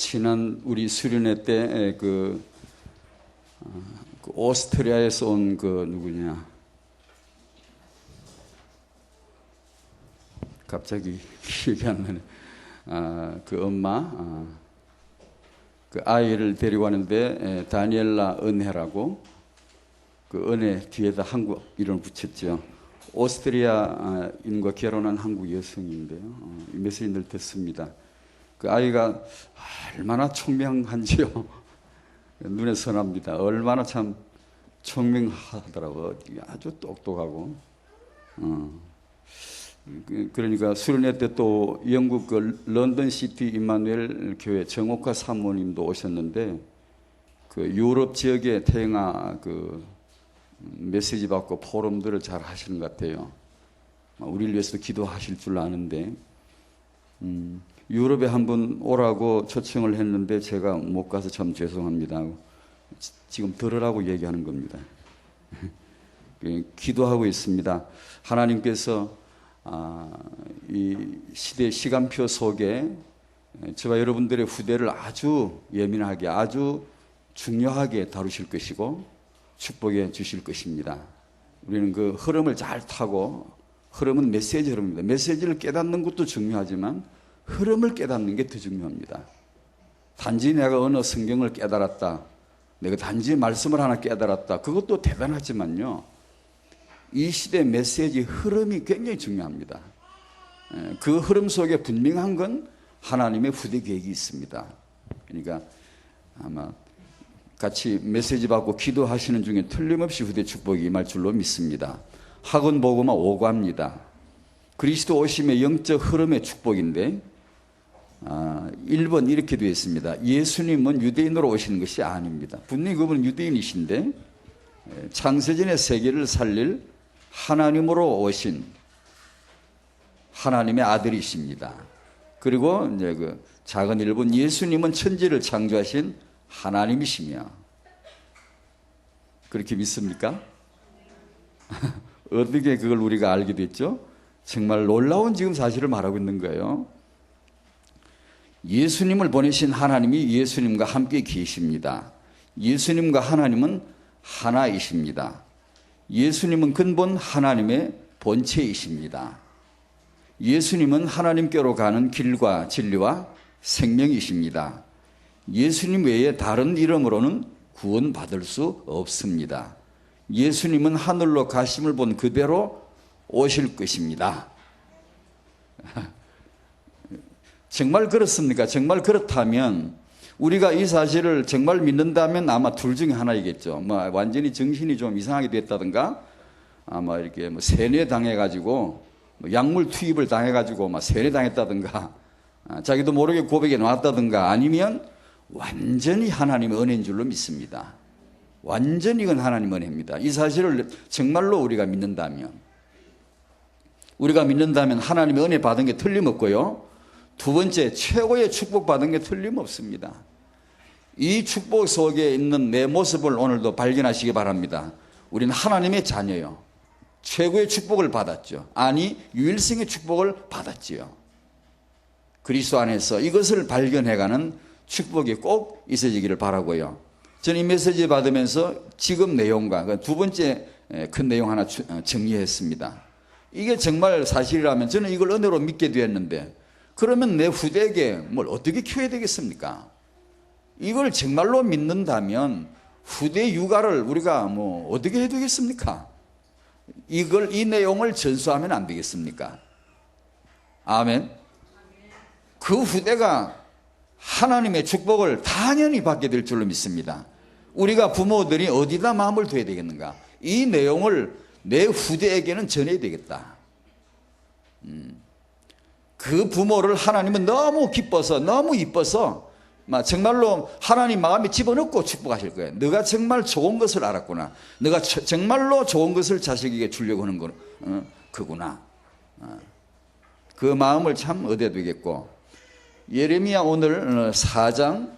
지난 우리 수련회 때 그 오스트리아에서 온 그 누구냐, 갑자기 기억이 안 나네. 그 엄마, 그 아이를 데리고 왔는데 다니엘라 은혜라고, 그 은혜 뒤에다 한국 이름을 붙였죠. 오스트리아인과 결혼한 한국 여성인데요. 이 메시지를 듣습니다. 그 아이가 얼마나 청명한지요. 눈에 선합니다. 얼마나 참 청명하더라고요. 아주 똑똑하고. 그러니까 수련회 때 또 영국 그 런던 시티 임마누엘 교회 정옥화 사모님도 오셨는데, 그 유럽 지역의 태영아 그 메시지 받고 포럼들을 잘 하시는 것 같아요. 우리를 위해서도 기도하실 줄 아는데, 유럽에 한번 오라고 초청을 했는데 제가 못 가서 참 죄송합니다. 지금 들으라고 얘기하는 겁니다. 기도하고 있습니다. 하나님께서 이 시대 시간표 속에 저와 여러분들의 후대를 아주 예민하게, 아주 중요하게 다루실 것이고 축복해 주실 것입니다. 우리는 그 흐름을 잘 타고, 흐름은 메시지 흐름입니다. 메시지를 깨닫는 것도 중요하지만 흐름을 깨닫는 게 더 중요합니다. 단지 내가 어느 성경을 깨달았다, 내가 단지 말씀을 하나 깨달았다, 그것도 대단하지만요, 이 시대 메시지 흐름이 굉장히 중요합니다. 그 흐름 속에 분명한 건 하나님의 후대 계획이 있습니다. 그러니까 아마 같이 메시지 받고 기도하시는 중에 틀림없이 후대 축복이 임할 줄로 믿습니다. 학원 보고만 5과입니다. 그리스도 오심의 영적 흐름의 축복인데, 1번 이렇게 되어 있습니다. 예수님은 유대인으로 오시는 것이 아닙니다. 분명히 그분은 유대인이신데 창세전의 세계를 살릴 하나님으로 오신 하나님의 아들이십니다. 그리고 이제 그 작은 1번, 예수님은 천지를 창조하신 하나님이시며. 그렇게 믿습니까? 어떻게 그걸 우리가 알게 됐죠? 정말 놀라운 지금 사실을 말하고 있는 거예요. 예수님을 보내신 하나님이 예수님과 함께 계십니다. 예수님과 하나님은 하나이십니다. 예수님은 근본 하나님의 본체이십니다. 예수님은 하나님께로 가는 길과 진리와 생명이십니다. 예수님 외에 다른 이름으로는 구원받을 수 없습니다. 예수님은 하늘로 가심을 본 그대로 오실 것입니다. 정말 그렇습니까? 정말 그렇다면 우리가 이 사실을 정말 믿는다면 아마 둘 중에 하나이겠죠. 완전히 정신이 좀 이상하게 됐다든가, 아마 이렇게 세뇌 당해가지고, 약물 투입을 당해가지고 세뇌 당했다든가, 자기도 모르게 고백에 나왔다든가, 아니면 완전히 하나님의 은혜인 줄로 믿습니다. 완전히 이건 하나님의 은혜입니다. 이 사실을 정말로 우리가 믿는다면 하나님의 은혜 받은 게 틀림없고요. 두 번째, 최고의 축복 받은 게 틀림없습니다. 이 축복 속에 있는 내 모습을 오늘도 발견하시기 바랍니다. 우리는 하나님의 자녀요. 최고의 축복을 받았죠. 아니, 유일성의 축복을 받았지요. 그리스도 안에서 이것을 발견해가는 축복이 꼭 있어지기를 바라고요. 저는 이 메시지 받으면서 지금 내용과 두 번째 큰 내용 하나 정리했습니다. 이게 정말 사실이라면 저는 이걸 은혜로 믿게 되었는데, 그러면 내 후대에게 뭘 어떻게 키워야 되겠습니까? 이걸 정말로 믿는다면 후대 육아를 우리가 어떻게 해야 되겠습니까? 이 내용을 전수하면 안 되겠습니까? 아멘. 그 후대가 하나님의 축복을 당연히 받게 될 줄로 믿습니다. 우리가 부모들이 어디다 마음을 둬야 되겠는가? 이 내용을 내 후대에게는 전해야 되겠다. 그 부모를 하나님은 너무 기뻐서, 너무 이뻐서 정말로 하나님 마음에 집어넣고 축복하실 거예요. 너가 정말 좋은 것을 알았구나. 너가 정말로 좋은 것을 자식에게 주려고 하는 그구나. 그 마음을 참 얻어야 되겠고, 예레미야 오늘 4장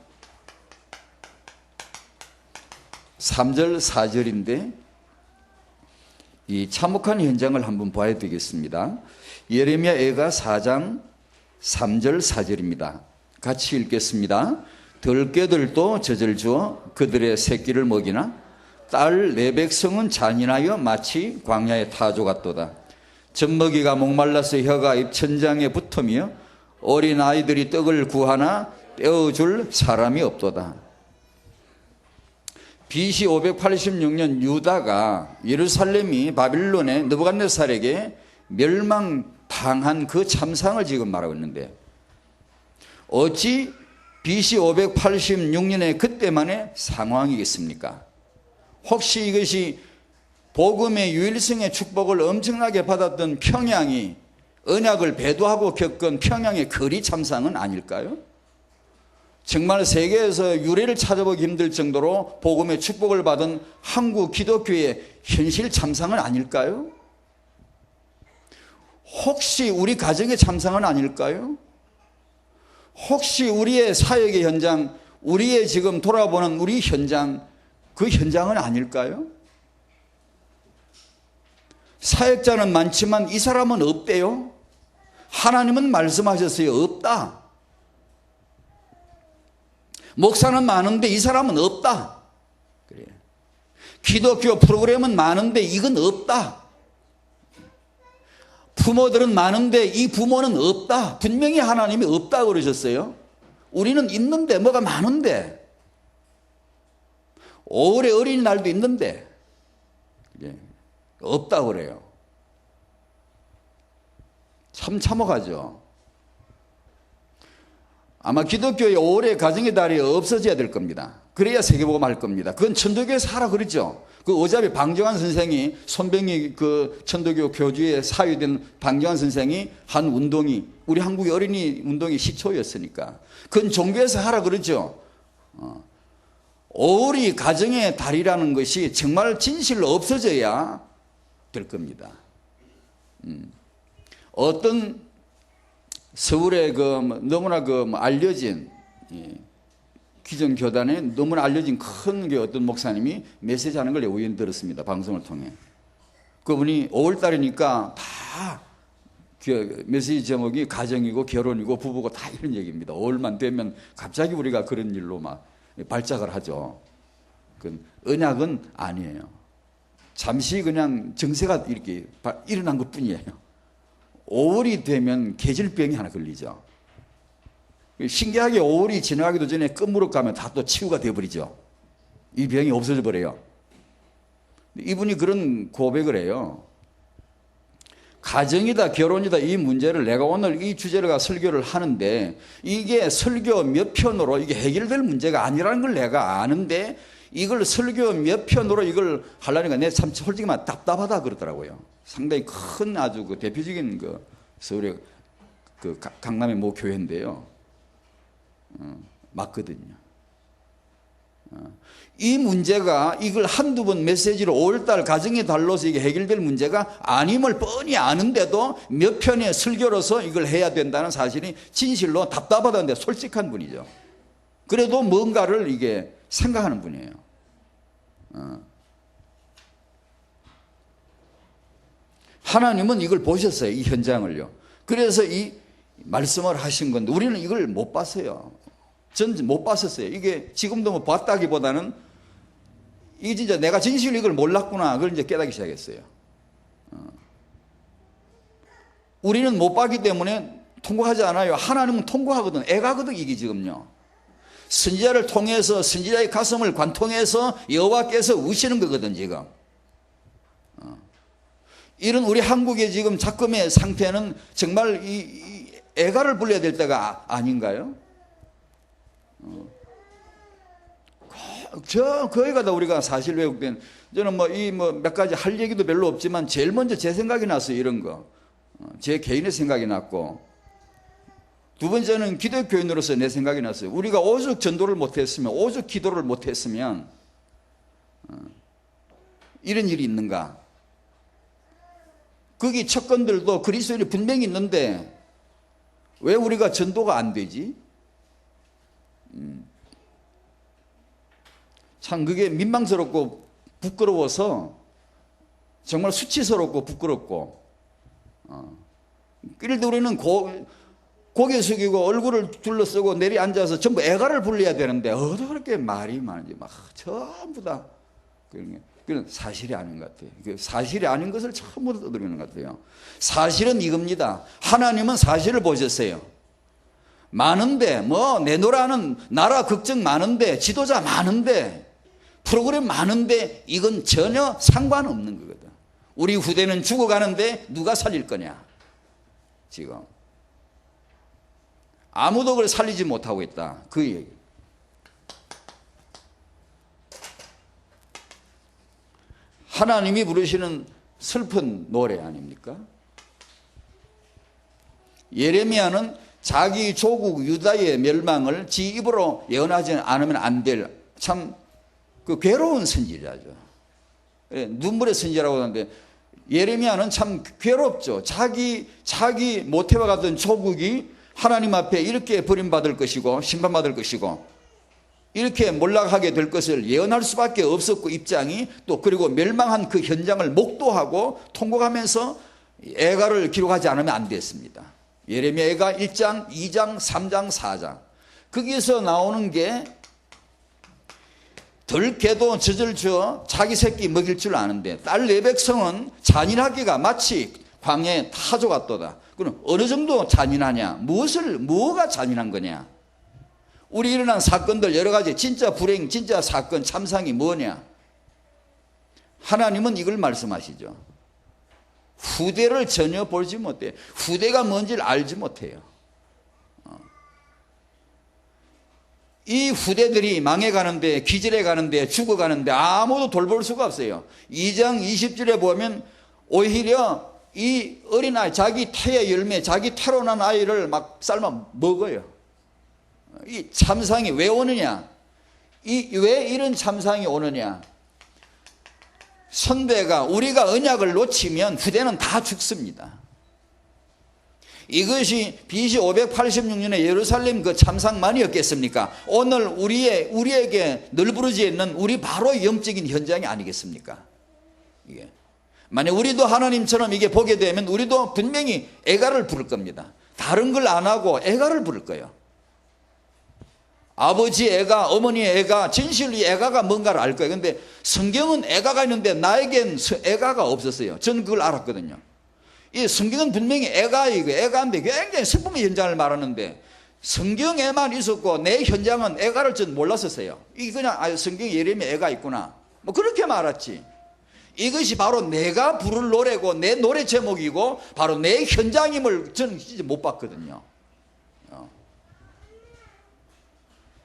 3절 4절인데 이 참혹한 현장을 한번 봐야 되겠습니다. 예레미야 애가 4장 3절 4절입니다. 같이 읽겠습니다. 들깨들도 젖을 주어 그들의 새끼를 먹이나 딸 내 백성은 잔인하여 마치 광야의 타조 같도다. 젖먹이가 목말라서 혀가 입천장에 붙으며 어린 아이들이 떡을 구하나 떼어줄 사람이 없도다. BC 586년 유다가 예루살렘이 바빌론의 느부갓네살에게 멸망당한 그 참상을 지금 말하고 있는데, 어찌 BC 586년에 그때만의 상황이겠습니까? 혹시 이것이 복음의 유일성의 축복을 엄청나게 받았던 평양이 언약을 배도하고 겪은 평양의 거리 참상은 아닐까요? 정말 세계에서 유래를 찾아보기 힘들 정도로 복음의 축복을 받은 한국 기독교의 현실 참상은 아닐까요? 혹시 우리 가정의 참상은 아닐까요? 혹시 우리의 사역의 현장, 우리의 지금 돌아보는 우리 현장, 그 현장은 아닐까요? 사역자는 많지만 이 사람은 없대요. 하나님은 말씀하셨어요. 없다. 목사는 많은데 이 사람은 없다. 그래. 기독교 프로그램은 많은데 이건 없다. 부모들은 많은데 이 부모는 없다. 분명히 하나님이 없다고 그러셨어요. 우리는 있는데, 뭐가 많은데, 5월에 어린이날도 있는데 없다고 그래요. 참 참혹하죠. 아마 기독교의 5월의 가정의 달이 없어져야 될 겁니다. 그래야 세계복음 할 겁니다. 그건 천도교에서 하라 그러죠. 그 어차피 방정환 선생이, 손병희 그 천도교 교주의 사유된 방정환 선생이 한 운동이, 우리 한국의 어린이 운동이 시초였으니까 그건 종교에서 하라 그러죠. 5월이 가정의 달이라는 것이 정말 진실로 없어져야 될 겁니다. 어떤 서울에 너무나 알려진 기존 교단에 너무나 알려진 큰 어떤 목사님이 메시지 하는 걸 우연히 들었습니다. 방송을 통해. 그분이 5월달이니까 다 메시지 제목이 가정이고 결혼이고 부부고 다 이런 얘기입니다. 5월만 되면 갑자기 우리가 그런 일로 막 발작을 하죠. 그 언약은 아니에요. 잠시 그냥 정세가 이렇게 일어난 것 뿐이에요. 5월이 되면 계절병이 하나 걸리죠. 신기하게 5월이 지나가기도 전에 끝무렵 가면 다 또 치유가 되어버리죠. 이 병이 없어져 버려요. 이분이 그런 고백을 해요. 가정이다 결혼이다 이 문제를 내가 오늘 이 주제로 설교를 하는데 이게 설교 몇 편으로 이게 해결될 문제가 아니라는 걸 내가 아는데 이걸 설교 몇 편으로 이걸 하려니까 내 참 솔직히 말 답답하다 그러더라고요. 상당히 큰 아주 대표적인 서울의 강남의 모 교회인데요. 맞거든요. 이 문제가 이걸 한두 번 메시지로 5월달 가정의 달로서 이게 해결될 문제가 아님을 뻔히 아는데도 몇 편의 설교로서 이걸 해야 된다는 사실이 진실로 답답하다는데 솔직한 분이죠. 그래도 뭔가를 이게 생각하는 분이에요. 하나님은 이걸 보셨어요. 이 현장을요. 그래서 이 말씀을 하신 건데 우리는 이걸 못 봤어요. 전 못 봤었어요. 이게 지금도 뭐 봤다기보다는 이게 진짜 내가 진실로 이걸 몰랐구나. 그걸 이제 깨닫기 시작했어요. 우리는 못 봤기 때문에 통과하지 않아요. 하나님은 통과하거든. 애가거든 이게 지금요. 선지자를 통해서 선지자의 가슴을 관통해서 여호와께서 우시는 거거든 지금. 이런 우리 한국의 지금 작금의 상태는 정말 이 애가를 불러야 될 때가 아닌가요? 거기가다 우리가 사실 왜곡된, 저는 몇 가지 할 얘기도 별로 없지만 제일 먼저 제 생각이 났어요. 이런 거. 제 개인의 생각이 났고, 두 번째는 기독교인으로서 내 생각이 났어요. 우리가 오죽 전도를 못했으면, 오죽 기도를 못했으면 이런 일이 있는가. 거기 척건들도 그리스도인이 분명히 있는데 왜 우리가 전도가 안 되지? 참 그게 민망스럽고 부끄러워서 정말 수치스럽고 부끄럽고, 그래도 우리는 고개 숙이고 얼굴을 둘러쓰고 내리 앉아서 전부 애가를 불려야 되는데 어떻게 그렇게 말이 많은지 막 전부 다 그건 사실이 아닌 것 같아요. 사실이 아닌 것을 전부 다 떠들이는 것 같아요. 사실은 이겁니다. 하나님은 사실을 보셨어요. 많은데 뭐 내노라는 나라 걱정 많은데 지도자 많은데 프로그램 많은데 이건 전혀 상관없는 거거든. 우리 후대는 죽어가는데 누가 살릴 거냐 지금. 아무도 그걸 살리지 못하고 있다. 그 얘기. 하나님이 부르시는 슬픈 노래 아닙니까? 예레미야는 자기 조국 유다의 멸망을 지 입으로 예언하지 않으면 안 될 참 그 괴로운 선지자죠. 눈물의 선지자라고 하는데 예레미야는 참 괴롭죠. 자기 모태와 같은 조국이 하나님 앞에 이렇게 버림받을 것이고 심판받을 것이고 이렇게 몰락하게 될 것을 예언할 수밖에 없었고 입장이 또 그리고 멸망한 그 현장을 목도하고 통곡하면서 애가를 기록하지 않으면 안 됐습니다. 예레미야 애가 1장, 2장, 3장, 4장 거기서 나오는 게 덜개도 젖을 주어 자기 새끼 먹일 줄 아는데 딸 내 백성은 잔인하기가 마치 광야의 타조 같도다. 그럼 어느 정도 잔인하냐? 뭐가 잔인한 거냐? 우리 일어난 사건들 여러 가지 진짜 불행, 진짜 사건, 참상이 뭐냐? 하나님은 이걸 말씀하시죠. 후대를 전혀 보지 못해요. 후대가 뭔지를 알지 못해요. 이 후대들이 망해가는데 기절해가는데 죽어가는데 아무도 돌볼 수가 없어요. 2장 20절에 보면 오히려 이 어린아이 자기 태의 열매 자기 태로 난 아이를 막 삶아 먹어요. 이 참상이 왜 오느냐? 왜 이런 참상이 오느냐? 선배가 우리가 언약을 놓치면 후대는 다 죽습니다. 이것이 BC 586년에 예루살렘 그 참상만이었겠습니까? 오늘 우리에게 널브러지에 있는 우리 바로 영적인 현장이 아니겠습니까? 이게. 만약 우리도 하나님처럼 이게 보게 되면 우리도 분명히 애가를 부를 겁니다. 다른 걸 안 하고 애가를 부를 거예요. 아버지 애가, 어머니 애가, 진실로 애가가 뭔가를 알 거예요. 근데 성경은 애가가 있는데 나에겐 애가가 없었어요. 저는 그걸 알았거든요. 이 성경은 분명히 애가인데 굉장히 슬픔의 현장을 말하는데 성경에만 있었고 내 현장은 애가를 전 몰랐었어요. 이게 그냥 성경에 예레미야 애가 있구나. 뭐 그렇게 말았지. 이것이 바로 내가 부를 노래고 내 노래 제목이고 바로 내 현장임을 저는 진짜 못 봤거든요.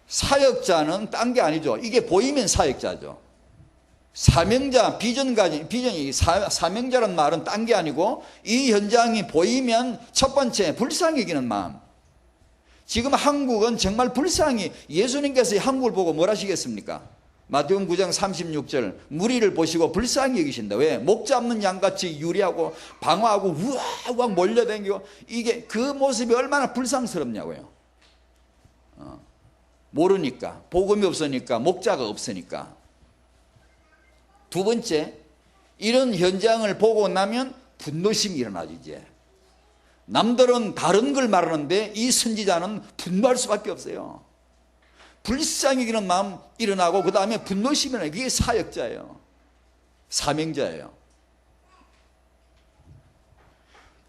사역자는 딴 게 아니죠. 이게 보이면 사역자죠. 사명자, 비전이 사명자란 말은 딴 게 아니고 이 현장이 보이면 첫 번째 불쌍히 여기는 마음. 지금 한국은 정말 불쌍히 예수님께서 한국을 보고 뭘 하시겠습니까? 마태복음 9장 36절 무리를 보시고 불쌍히 여기신다. 왜? 목 잡는 양같이 유리하고 방어하고 우악 몰려다니고 이게 그 모습이 얼마나 불쌍스럽냐고요. 모르니까 복음이 없으니까 목자가 없으니까. 두 번째, 이런 현장을 보고 나면 분노심이 일어나죠. 이제 남들은 다른 걸 말하는데 이 선지자는 분노할 수밖에 없어요. 불쌍히 여기는 마음 일어나고 그 다음에 분노심이 일어나요. 이게 사역자예요. 사명자예요.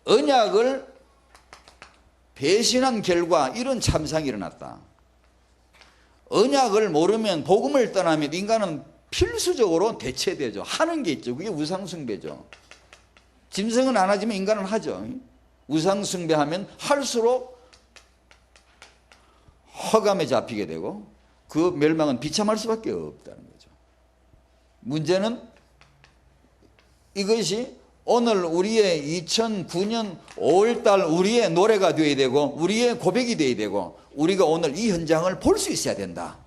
언약을 배신한 결과 이런 참상이 일어났다. 언약을 모르면 복음을 떠나면 인간은 필수적으로 대체되죠. 하는 게 있죠. 그게 우상숭배죠. 짐승은 안 하지만 인간은 하죠. 우상숭배하면 할수록 허감에 잡히게 되고 그 멸망은 비참할 수밖에 없다는 거죠. 문제는 이것이 오늘 우리의 2009년 5월달 우리의 노래가 되어야 되고 우리의 고백이 되어야 되고 우리가 오늘 이 현장을 볼 수 있어야 된다.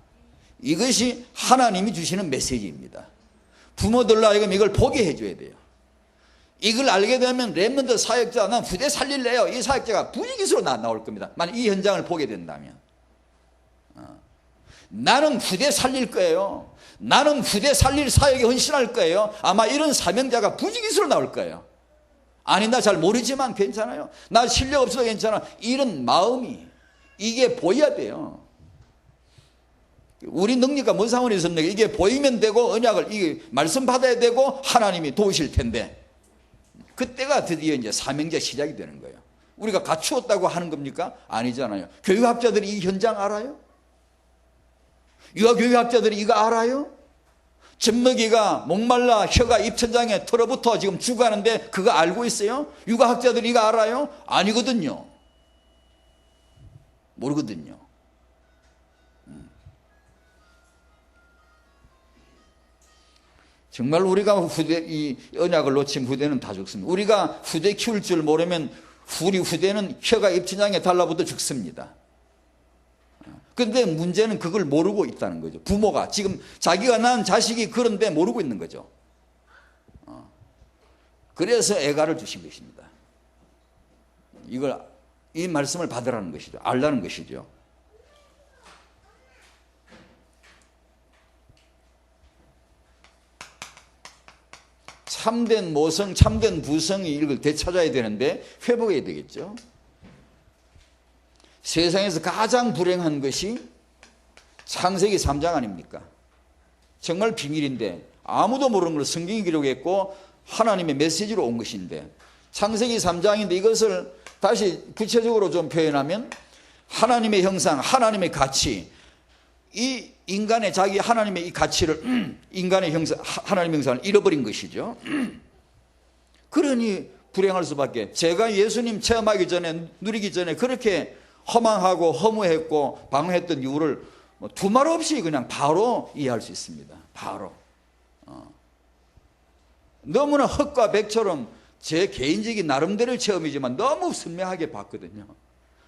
이것이 하나님이 주시는 메시지입니다. 부모들로 하여금 이걸 보게 해줘야 돼요. 이걸 알게 되면 렘넌트 사역자, 난 후대 살릴래요. 이 사역자가 분위기스러워 나올 겁니다. 만약 이 현장을 보게 된다면. 나는 후대 살릴 거예요. 나는 후대 살릴 사역에 헌신할 거예요. 아마 이런 사명자가 분위기스러워 나올 거예요. 아니 나 잘 모르지만 괜찮아요. 나 실력 없어도 괜찮아. 이런 마음이 이게 보여야 돼요. 우리 능력과 뭔 상관이 있습니까? 이게 보이면 되고 언약을 이게 말씀 받아야 되고 하나님이 도우실 텐데 그때가 드디어 이제 사명제 시작이 되는 거예요. 우리가 갖추었다고 하는 겁니까? 아니잖아요. 교육학자들이 이 현장 알아요? 유아교육학자들이 이거 알아요? 젖먹이가 목말라 혀가 입천장에 털어붙어 지금 죽어가는데 그거 알고 있어요? 육아학자들이 이거 알아요? 아니거든요. 모르거든요. 정말 우리가 이 언약을 놓친 후대는 다 죽습니다. 우리가 후대 키울 줄 모르면 우리 후대는 혀가 입천장에 달라붙어 죽습니다. 그런데 문제는 그걸 모르고 있다는 거죠. 부모가 지금 자기가 낳은 자식이 그런데 모르고 있는 거죠. 그래서 애가를 주신 것입니다. 이 말씀을 받으라는 것이죠. 알라는 것이죠. 참된 모성, 참된 부성이 이걸 되찾아야 되는데 회복해야 되겠죠. 세상에서 가장 불행한 것이 창세기 3장 아닙니까? 정말 비밀인데 아무도 모르는 걸 성경이 기록했고 하나님의 메시지로 온 것인데 창세기 3장인데 이것을 다시 구체적으로 좀 표현하면 하나님의 형상, 하나님의 가치, 이 인간의 자기 하나님의 이 가치를 인간의 형상, 하나님의 형상을 잃어버린 것이죠. 그러니 불행할 수밖에. 제가 예수님 체험하기 전에 누리기 전에 그렇게 허망하고 허무했고 방황했던 이유를 두말 없이 그냥 바로 이해할 수 있습니다. 바로. 너무나 흙과 백처럼 제 개인적인 나름대로의 체험이지만 너무 선명하게 봤거든요.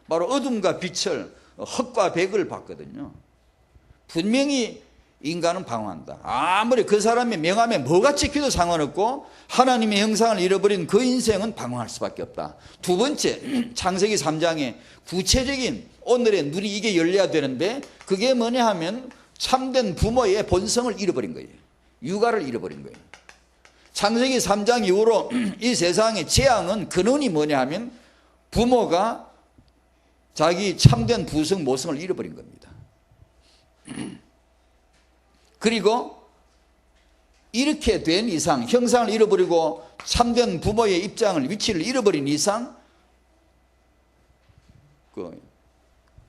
바로 어둠과 빛을 흙과 백을 봤거든요. 분명히 인간은 방황한다. 아무리 그 사람의 명함에 뭐가 찍혀도 상관없고 하나님의 형상을 잃어버린 그 인생은 방황할 수밖에 없다. 두 번째, 창세기 3장에 구체적인 오늘의 눈이 이게 열려야 되는데 그게 뭐냐 하면 참된 부모의 본성을 잃어버린 거예요. 육아를 잃어버린 거예요. 창세기 3장 이후로 이 세상의 재앙은 근원이 뭐냐 하면 부모가 자기 참된 부성 모성을 잃어버린 겁니다. 그리고 이렇게 된 이상 형상을 잃어버리고 참된 부모의 입장을 위치를 잃어버린 이상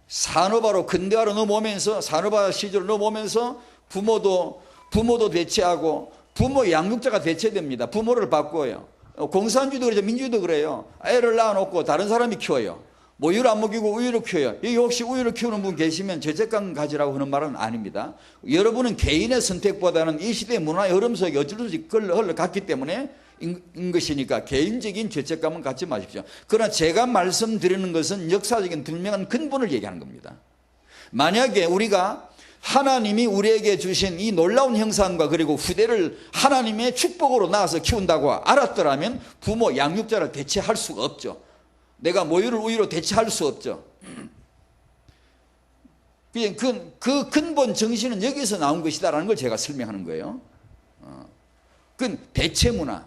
산업화로 근대화로 넘어오면서 산업화 시절로 넘어오면서 부모도 대체하고 부모 양육자가 대체됩니다. 부모를 바꿔요. 공산주의도 그렇죠. 민주주의도 그래요. 애를 낳아놓고 다른 사람이 키워요. 뭐 우유를 안 먹이고 우유를 키워요. 여기 혹시 우유를 키우는 분 계시면 죄책감 가지라고 하는 말은 아닙니다. 여러분은 개인의 선택보다는 이 시대의 문화의 흐름 속에 어쩔 수 없이 흘러갔기 때문에 인 것이니까 개인적인 죄책감은 갖지 마십시오. 그러나 제가 말씀드리는 것은 역사적인 분명한 근본을 얘기하는 겁니다. 만약에 우리가 하나님이 우리에게 주신 이 놀라운 형상과 그리고 후대를 하나님의 축복으로 낳아서 키운다고 알았더라면 부모 양육자를 대체할 수가 없죠. 내가 모유를 우유로 대체할 수 없죠. 그 근본 정신은 여기서 나온 것이다라는 걸 제가 설명하는 거예요. 그건 대체 문화.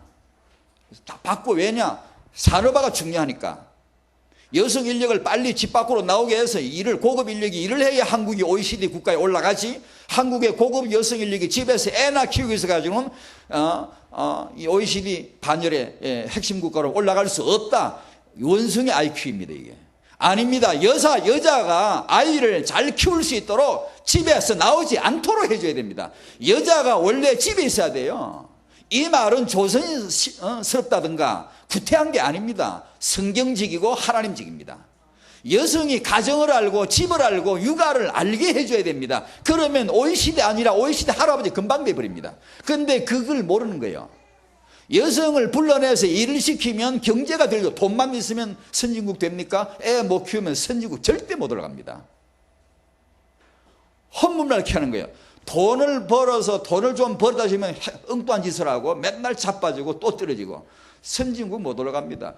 다 바꿔. 왜냐? 산업화가 중요하니까. 여성 인력을 빨리 집 밖으로 나오게 해서 고급 인력이 일을 해야 한국이 OECD 국가에 올라가지. 한국의 고급 여성 인력이 집에서 애나 키우고 있어가지고는 이 OECD 반열의 핵심 국가로 올라갈 수 없다. 원숭이 IQ입니다, 이게. 아닙니다. 여자가 아이를 잘 키울 수 있도록 집에서 나오지 않도록 해줘야 됩니다. 여자가 원래 집에 있어야 돼요. 이 말은 조선스럽다든가 구태한 게 아닙니다. 성경직이고 하나님직입니다. 여성이 가정을 알고 집을 알고 육아를 알게 해줘야 됩니다. 그러면 OECD 아니라 OECD 할아버지 금방 돼버립니다. 그런데 그걸 모르는 거예요. 여성을 불러내서 일을 시키면 경제가 들고 돈만 있으면 선진국 됩니까? 애 못 키우면 선진국 절대 못 올라갑니다. 헛몸날 하는 거예요. 돈을 벌어서 돈을 좀 벌다 싶으면 엉뚱한 짓을 하고 맨날 자빠지고 또 떨어지고 선진국 못 올라갑니다.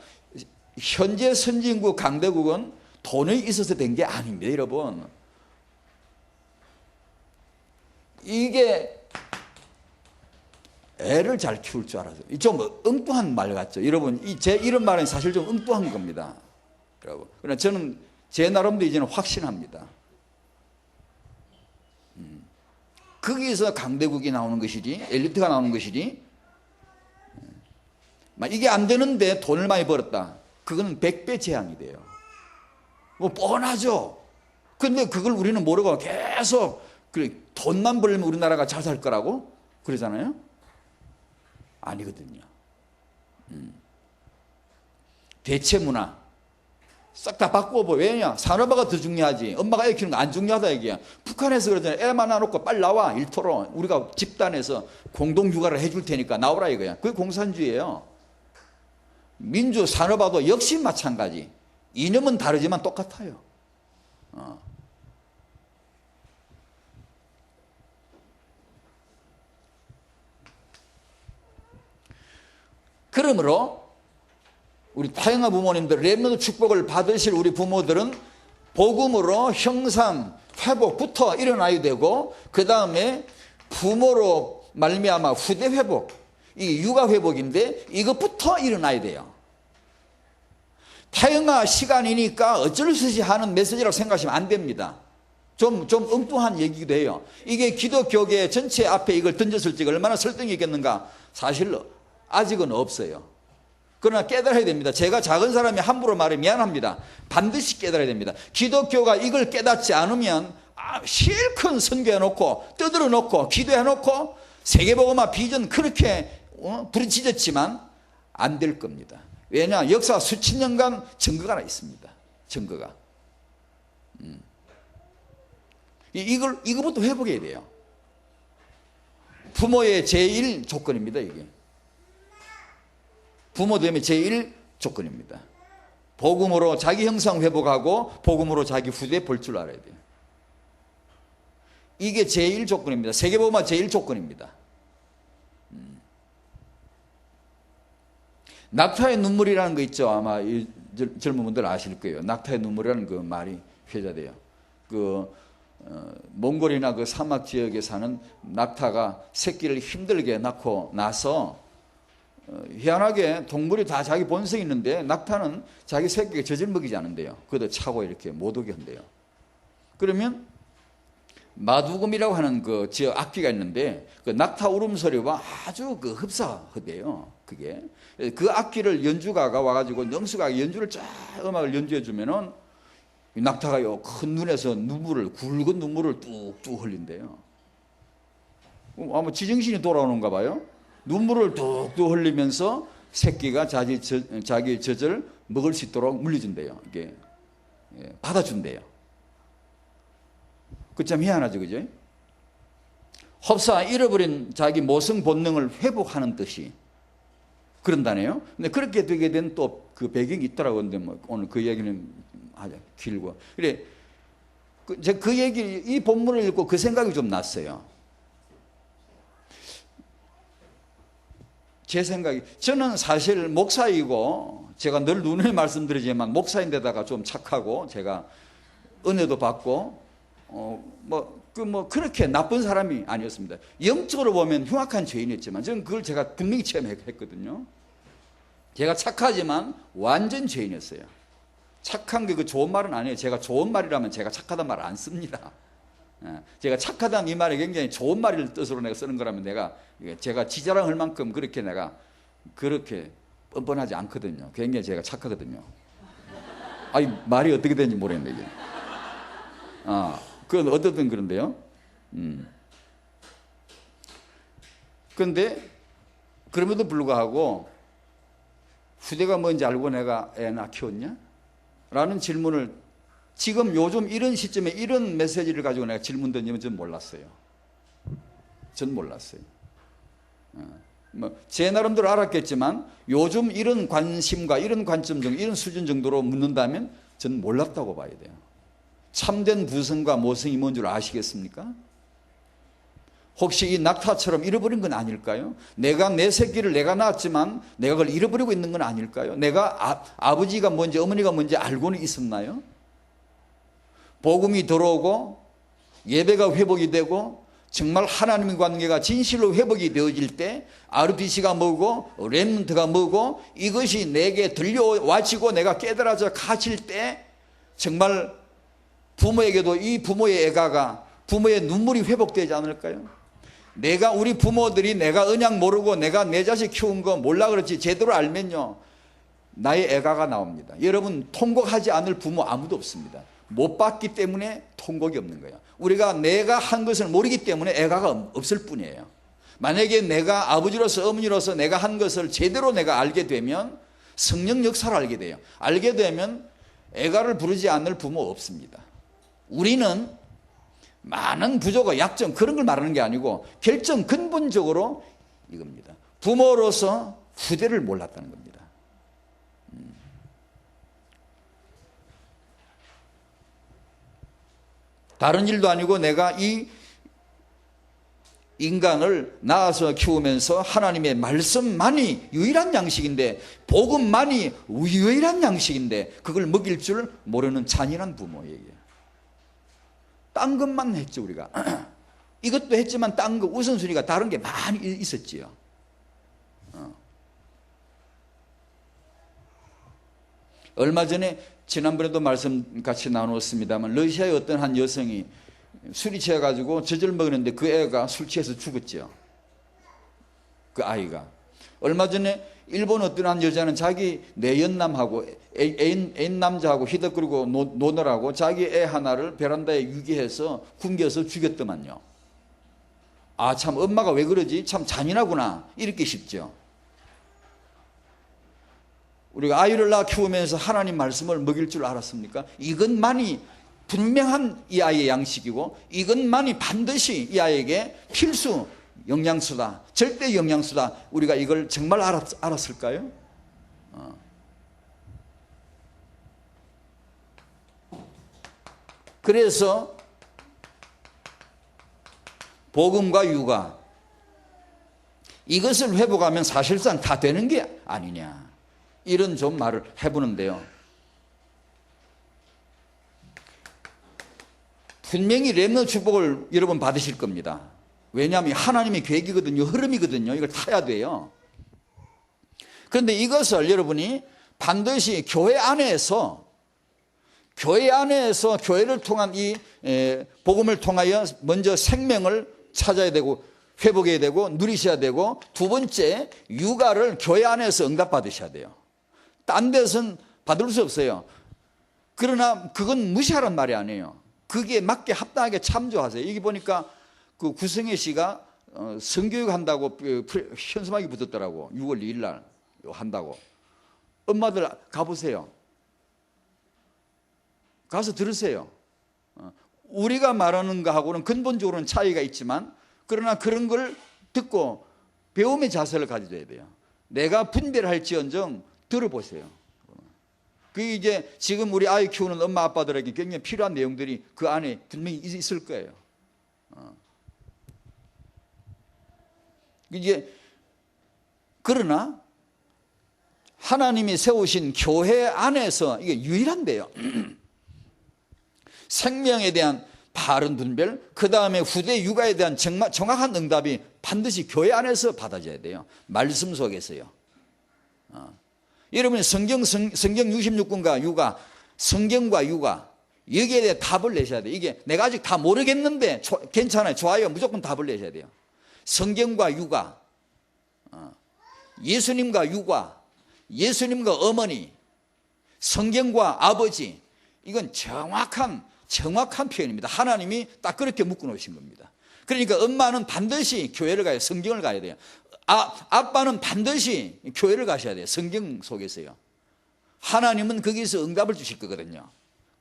현재 선진국 강대국은 돈이 있어서 된 게 아닙니다, 여러분. 이게 애를 잘 키울 줄 알아서. 좀 엉뚱한 말 같죠. 여러분, 제 이런 말은 사실 좀 엉뚱한 겁니다. 여러분. 그러나 저는 제 나름대로 이제는 확신합니다. 거기에서 강대국이 나오는 것이지, 엘리트가 나오는 것이지, 이게 안 되는데 돈을 많이 벌었다. 그거는 100배 재앙이 돼요. 뭐 뻔하죠. 근데 그걸 우리는 모르고 계속 돈만 벌면 우리나라가 잘 살 거라고 그러잖아요. 아니거든요. 대체 문화 싹 다 바꾸어봐. 왜냐? 산업화가 더 중요하지. 엄마가 애 키우는 거 안 중요하다 얘기야. 북한에서 그러잖아요. 애만 놔놓고 빨리 나와. 일터로. 우리가 집단에서 공동 육아를 해줄 테니까 나오라 이거야. 그게 공산주의예요. 민주 산업화도 역시 마찬가지. 이념은 다르지만 똑같아요. 그러므로 우리 타영아 부모님들, 렘넌트 축복을 받으실 우리 부모들은 복음으로 형상 회복부터 일어나야 되고, 그 다음에 부모로 말미암아 후대 회복, 이 육아 회복인데 이것부터 일어나야 돼요. 타영아 시간이니까 어쩔 수 없이 하는 메시지라고 생각하시면 안 됩니다. 좀 엉뚱한 얘기기도 해요. 이게 기독교계 전체 앞에 이걸 던졌을 때 얼마나 설득이 있겠는가? 사실 아직은 없어요. 그러나 깨달아야 됩니다. 제가 작은 사람이 함부로 말해 미안합니다. 반드시 깨달아야 됩니다. 기독교가 이걸 깨닫지 않으면 실컷 선교해놓고 떠들어놓고 기도해놓고 세계복음화 비전 그렇게 부르짖었지만 안 될 겁니다. 왜냐? 역사 수천 년간 증거가 하나 있습니다. 증거가. 이거부터 회복해야 돼요. 부모의 제1 조건입니다. 이게. 부모 되면 제1 조건입니다. 복음으로 자기 형상 회복하고 복음으로 자기 후대 볼 줄 알아야 돼요. 이게 제1 조건입니다. 세계복음화 제1 조건입니다. 낙타의 눈물이라는 거 있죠. 아마 젊은 분들 아실 거예요. 낙타의 눈물이라는 그 말이 회자돼요. 몽골이나 그 사막 지역에 사는 낙타가 새끼를 힘들게 낳고 나서 희한하게 동물이 다 자기 본성이 있는데 낙타는 자기 새끼가 젖을 먹이지 않는데요. 그것도 차고 이렇게 못 오게 한대요. 그러면 마두금이라고 하는 그 지역 악기가 있는데 그 낙타 울음소리와 아주 그 흡사하대요. 그게 그 악기를 연주가가 와가지고 능수가 연주를 쫙 음악을 연주해 주면은 낙타가요 큰 눈에서 굵은 눈물을 뚝뚝 흘린대요. 아마 지정신이 돌아오는가 봐요. 눈물을 뚝뚝 흘리면서 새끼가 자기 젖을 먹을 수 있도록 물려준대요. 이게 받아준대요. 그 참 희한하죠, 그죠? 흡사 잃어버린 자기 모성 본능을 회복하는 뜻이 그런다네요. 근데 그렇게 되게 된 또 그 배경이 있더라고요. 근데 뭐 오늘 그 얘기는 아주 길고. 그래, 그 얘기, 이 본문을 읽고 그 생각이 좀 났어요. 제 생각이, 저는 사실 목사이고, 제가 늘 누누이 말씀드리지만, 목사인데다가 좀 착하고, 제가 은혜도 받고, 그렇게 나쁜 사람이 아니었습니다. 영적으로 보면 흉악한 죄인이었지만, 저는 그걸 제가 분명히 체험했거든요. 제가 착하지만 완전 죄인이었어요. 착한 게 그 좋은 말은 아니에요. 제가 좋은 말이라면 제가 착하다는 말 안 씁니다. 제가 착하다는 이 말이 굉장히 좋은 말을 뜻으로 내가 쓰는 거라면 제가 지자랑할 만큼 그렇게 뻔뻔하지 않거든요. 굉장히 제가 착하거든요. 아니, 말이 어떻게 되는지 모르겠네, 이게. 그건 어떻든 그런데요. 그런데, 그럼에도 불구하고, 후대가 뭔지 알고 내가 애 낳아 키웠냐? 라는 질문을 지금 요즘 이런 시점에 이런 메시지를 가지고 내가 질문 던지면 전 몰랐어요. 전 몰랐어요. 제 나름대로 알았겠지만 요즘 이런 관심과 이런 관점 정도, 이런 수준 정도로 묻는다면 전 몰랐다고 봐야 돼요. 참된 부성과 모성이 뭔 줄 아시겠습니까? 혹시 이 낙타처럼 잃어버린 건 아닐까요? 내가 내 새끼를 내가 낳았지만 내가 그걸 잃어버리고 있는 건 아닐까요? 내가 아버지가 뭔지 어머니가 뭔지 알고는 있었나요? 복음이 들어오고 예배가 회복이 되고 정말 하나님의 관계가 진실로 회복이 되어질 때 RPC가 뭐고 렘넌트가 뭐고 이것이 내게 들려와지고 내가 깨달아져 가질 때 정말 부모에게도 이 부모의 애가가 부모의 눈물이 회복되지 않을까요? 우리 부모들이 내가 언약 모르고 내가 내 자식 키운 거 몰라 그렇지 제대로 알면요 나의 애가가 나옵니다. 여러분 통곡하지 않을 부모 아무도 없습니다. 못 봤기 때문에 통곡이 없는 거예요. 우리가 내가 한 것을 모르기 때문에 애가가 없을 뿐이에요. 만약에 내가 아버지로서 어머니로서 내가 한 것을 제대로 내가 알게 되면 성령 역사를 알게 돼요. 알게 되면 애가를 부르지 않을 부모 없습니다. 우리는 많은 부족과 약점 그런 걸 말하는 게 아니고 결정 근본적으로 이겁니다. 부모로서 후대를 몰랐다는 겁니다. 다른 일도 아니고 내가 이 인간을 낳아서 키우면서 하나님의 말씀만이 유일한 양식인데 복음만이 유일한 양식인데 그걸 먹일 줄 모르는 잔인한 부모에게 딴 것만 했죠 우리가. 이것도 했지만 딴 거 우선순위가 다른 게 많이 있었지요. 얼마 전에 지난번에도 말씀 같이 나누었습니다만 러시아의 어떤 한 여성이 술이 취해가지고 젖을 먹었는데 그 애가 술 취해서 죽었죠. 그 아이가. 얼마 전에 일본 어떤 한 여자는 자기 내연남하고 애인 남자하고 휘덕거리고 노느라고 자기 애 하나를 베란다에 유기해서 굶겨서 죽였더만요. 아 참 엄마가 왜 그러지? 참 잔인하구나 이렇게 싶죠. 우리가 아이를 낳아 키우면서 하나님 말씀을 먹일 줄 알았습니까? 이것만이 분명한 이 아이의 양식이고 이것만이 반드시 이 아이에게 필수 영양소다. 절대 영양소다. 우리가 이걸 정말 알았을까요? 그래서 복음과 육아 이것을 회복하면 사실상 다 되는 게 아니냐. 이런 좀 말을 해보는데요. 분명히 렘넌트 축복을 여러분 받으실 겁니다. 왜냐하면 하나님의 계획이거든요. 흐름이거든요. 이걸 타야 돼요. 그런데 이것을 여러분이 반드시 교회 안에서 교회를 통한 이 복음을 통하여 먼저 생명을 찾아야 되고 회복해야 되고 누리셔야 되고 두 번째 육아를 교회 안에서 응답받으셔야 돼요. 딴 데서는 받을 수 없어요. 그러나 그건 무시하란 말이 아니에요. 그게 맞게 합당하게 참조하세요. 여기 보니까 그 구성애 씨가 성교육 한다고 현수막이 붙었더라고. 6월 2일 날 한다고. 엄마들 가보세요. 가서 들으세요. 우리가 말하는 거하고는 근본적으로는 차이가 있지만 그러나 그런 걸 듣고 배움의 자세를 가져야 돼요. 내가 분별할지언정 들어보세요. 그게 이제 지금 우리 아이 키우는 엄마 아빠들에게 굉장히 필요한 내용들이 그 안에 분명히 있을 거예요. 이제 그러나 하나님이 세우신 교회 안에서 이게 유일한데요. 생명에 대한 바른 분별, 그 다음에 후대 육아에 대한 정확한 응답이 반드시 교회 안에서 받아져야 돼요. 말씀 속에서요. 여러분이 성경 66권과 육아, 성경과 육아 여기에 대해 답을 내셔야 돼요. 이게 내가 아직 다 모르겠는데 괜찮아요. 좋아요. 무조건 답을 내셔야 돼요. 성경과 육아, 예수님과 육아, 예수님과 어머니, 성경과 아버지, 이건 정확한 표현입니다. 하나님이 딱 그렇게 묶어 놓으신 겁니다. 그러니까 엄마는 반드시 교회를 가야 돼요. 성경을 가야 돼요. 아빠는 반드시 교회를 가셔야 돼요. 성경 속에서요. 하나님은 거기서 응답을 주실 거거든요.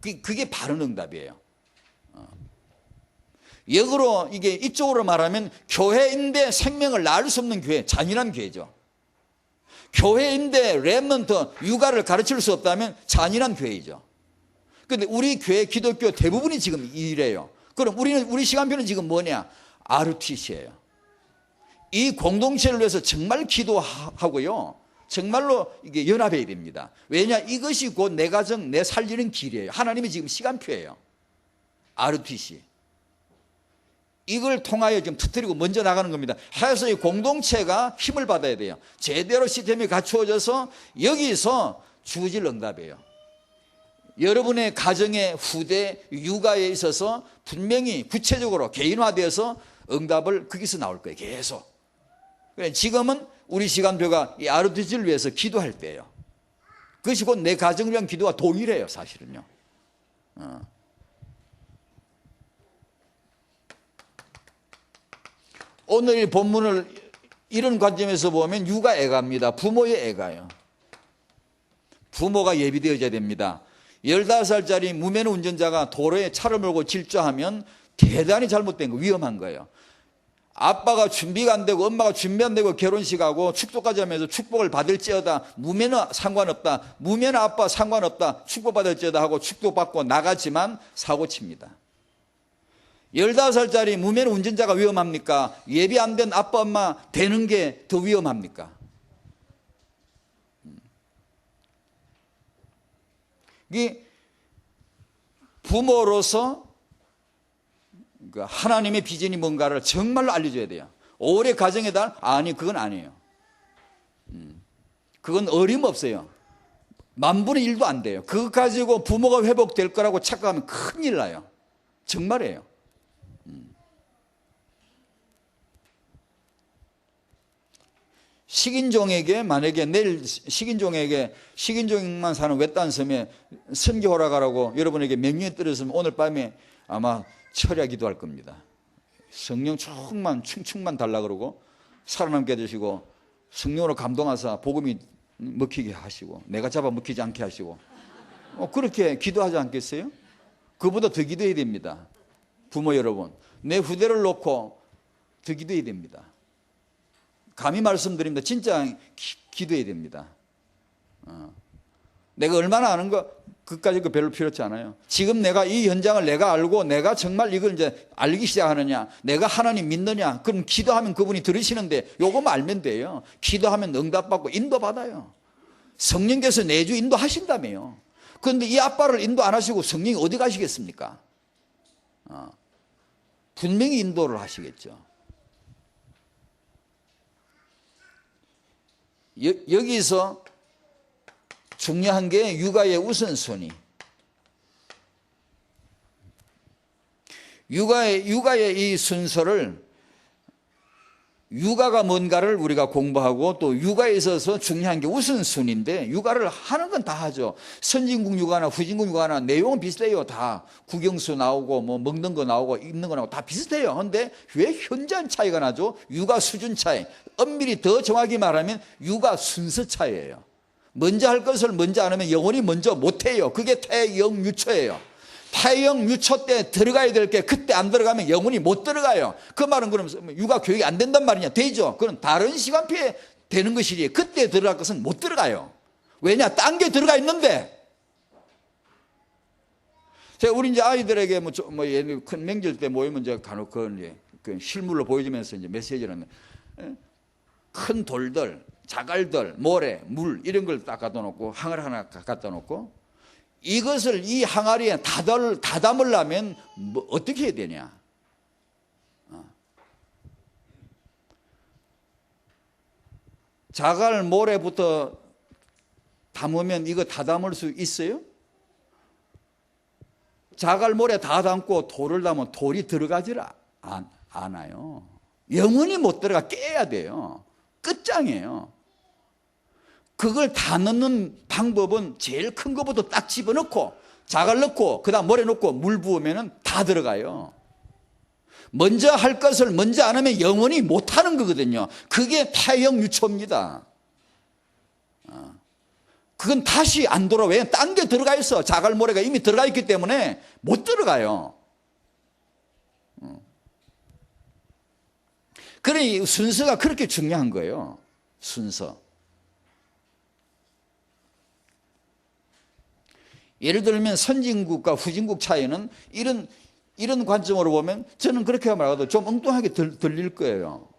그게 바른 응답이에요. 역으로 이게 이쪽으로 말하면 교회인데 생명을 낳을 수 없는 교회, 잔인한 교회죠. 교회인데 렘넌트 육아를 가르칠 수 없다면 잔인한 교회이죠. 그런데 우리 교회 기독교 대부분이 지금 이래요. 그럼 우리 시간표는 지금 뭐냐? RTC예요. 이 공동체를 위해서 정말 기도하고요. 정말로 이게 연합해야 됩니다. 왜냐? 이것이 곧 내 가정, 내 살리는 길이에요. 하나님이 지금 시간표예요. RTC. 이걸 통하여 좀 터뜨리고 먼저 나가는 겁니다. 해서 이 공동체가 힘을 받아야 돼요. 제대로 시스템이 갖추어져서 여기서 주어질 응답이에요. 여러분의 가정의 후대, 육아에 있어서 분명히 구체적으로 개인화되어서 응답을 거기서 나올 거예요. 계속. 지금은 우리 시간표가 이 아르티즈를 위해서 기도할 때예요. 그것이 곧 내 가정을 위한 기도와 동일해요, 사실은요. 오늘 이 본문을 이런 관점에서 보면 육아 애가입니다. 부모의 애가요. 부모가 예비되어져야 됩니다. 15살짜리 무면 운전자가 도로에 차를 몰고 질주하면 대단히 잘못된 거, 위험한 거예요. 아빠가 준비가 안 되고 엄마가 준비 안 되고 결혼식하고 축도까지 하면서 축복을 받을지어다, 무면허 상관없다, 무면허 아빠 상관없다, 축복받을지어다 하고 축복받고 나가지만 사고 칩니다. 15살짜리 무면허 운전자가 위험합니까? 예비 안 된 아빠 엄마 되는 게 더 위험합니까? 이게 부모로서 하나님의 비전이 뭔가를 정말로 알려줘야 돼요. 오래 가정에다 아니 그건 아니에요. 그건 어림없어요. 만분의 1도 안 돼요. 그거 가지고 부모가 회복될 거라고 착각하면 큰일 나요. 정말이에요. 식인종에게 만약에 내일 식인종만 사는 외딴 섬에 선교 허락하라고 여러분에게 명령이 떨어졌으면 오늘 밤에 아마 철야 기도할 겁니다. 성령 충만 달라 그러고 살아남게 해주시고 성령으로 감동하사 복음이 먹히게 하시고 내가 잡아 먹히지 않게 하시고 그렇게 기도하지 않겠어요? 그보다 더 기도해야 됩니다. 부모 여러분, 내 후대를 놓고 더 기도해야 됩니다. 감히 말씀드립니다. 진짜 기도해야 됩니다. 내가 얼마나 아는 거 그까짓 거 별로 필요치 않아요. 지금 내가 이 현장을 내가 알고 내가 정말 이걸 이제 알기 시작하느냐, 내가 하나님 믿느냐, 그럼 기도하면 그분이 들으시는데 요거만 알면 돼요. 기도하면 응답받고 인도받아요. 성령께서 내주 인도하신다며요. 그런데 이 아빠를 인도 안 하시고 성령이 어디 가시겠습니까? 분명히 인도를 하시겠죠. 여기서 중요한 게 육아의 우선순위. 육아의 이 순서를, 육아가 뭔가를 우리가 공부하고 또 육아에 있어서 중요한 게 우선순위인데, 육아를 하는 건 다 하죠. 선진국 육아나 후진국 육아나 내용은 비슷해요. 다 국영수 나오고 뭐 먹는 거 나오고 입는 거 나오고 다 비슷해요. 그런데 왜 현저한 차이가 나죠? 육아 수준 차이. 엄밀히 더 정확히 말하면 육아 순서 차이예요. 먼저 할 것을 먼저 안 하면 영혼이 먼저 못해요. 그게 태영유초예요. 태영유초 때 들어가야 될 게 그때 안 들어가면 영혼이 못 들어가요. 그 말은 그럼 육아 교육이 안 된단 말이냐? 되죠. 그건 다른 시간표에 되는 것이지 그때 들어갈 것은 못 들어가요. 왜냐? 딴 게 들어가 있는데. 제가 우리 이제 아이들에게 큰 명절 때 모이면 이제 간혹 그 실물로 보여주면서 이제 메시지를 하면 큰 돌들, 자갈들, 모래, 물 이런 걸 딱 갖다 놓고 항아리 하나 갖다 놓고 이것을 이 항아리에 다 담으려면 뭐 어떻게 해야 되냐? 자갈, 모래부터 담으면 이거 다 담을 수 있어요? 자갈, 모래 다 담고 돌을 담으면 돌이 들어가질 않아요. 영원히 못 들어가. 깨야 돼요. 끝장이에요. 그걸 다 넣는 방법은 제일 큰 것부터 딱 집어넣고 자갈 넣고 그 다음 모래 넣고 물 부으면 다 들어가요. 먼저 할 것을 먼저 안 하면 영원히 못하는 거거든요. 그게 태영유초입니다. 그건 다시 안 돌아와요. 왜냐하면 딴 게 들어가 있어. 자갈, 모래가 이미 들어가 있기 때문에 못 들어가요. 그러니 순서가 그렇게 중요한 거예요. 순서. 예를 들면 선진국과 후진국 차이는 이런 관점으로 보면 저는 그렇게 말하고도 좀 엉뚱하게 들릴 거예요.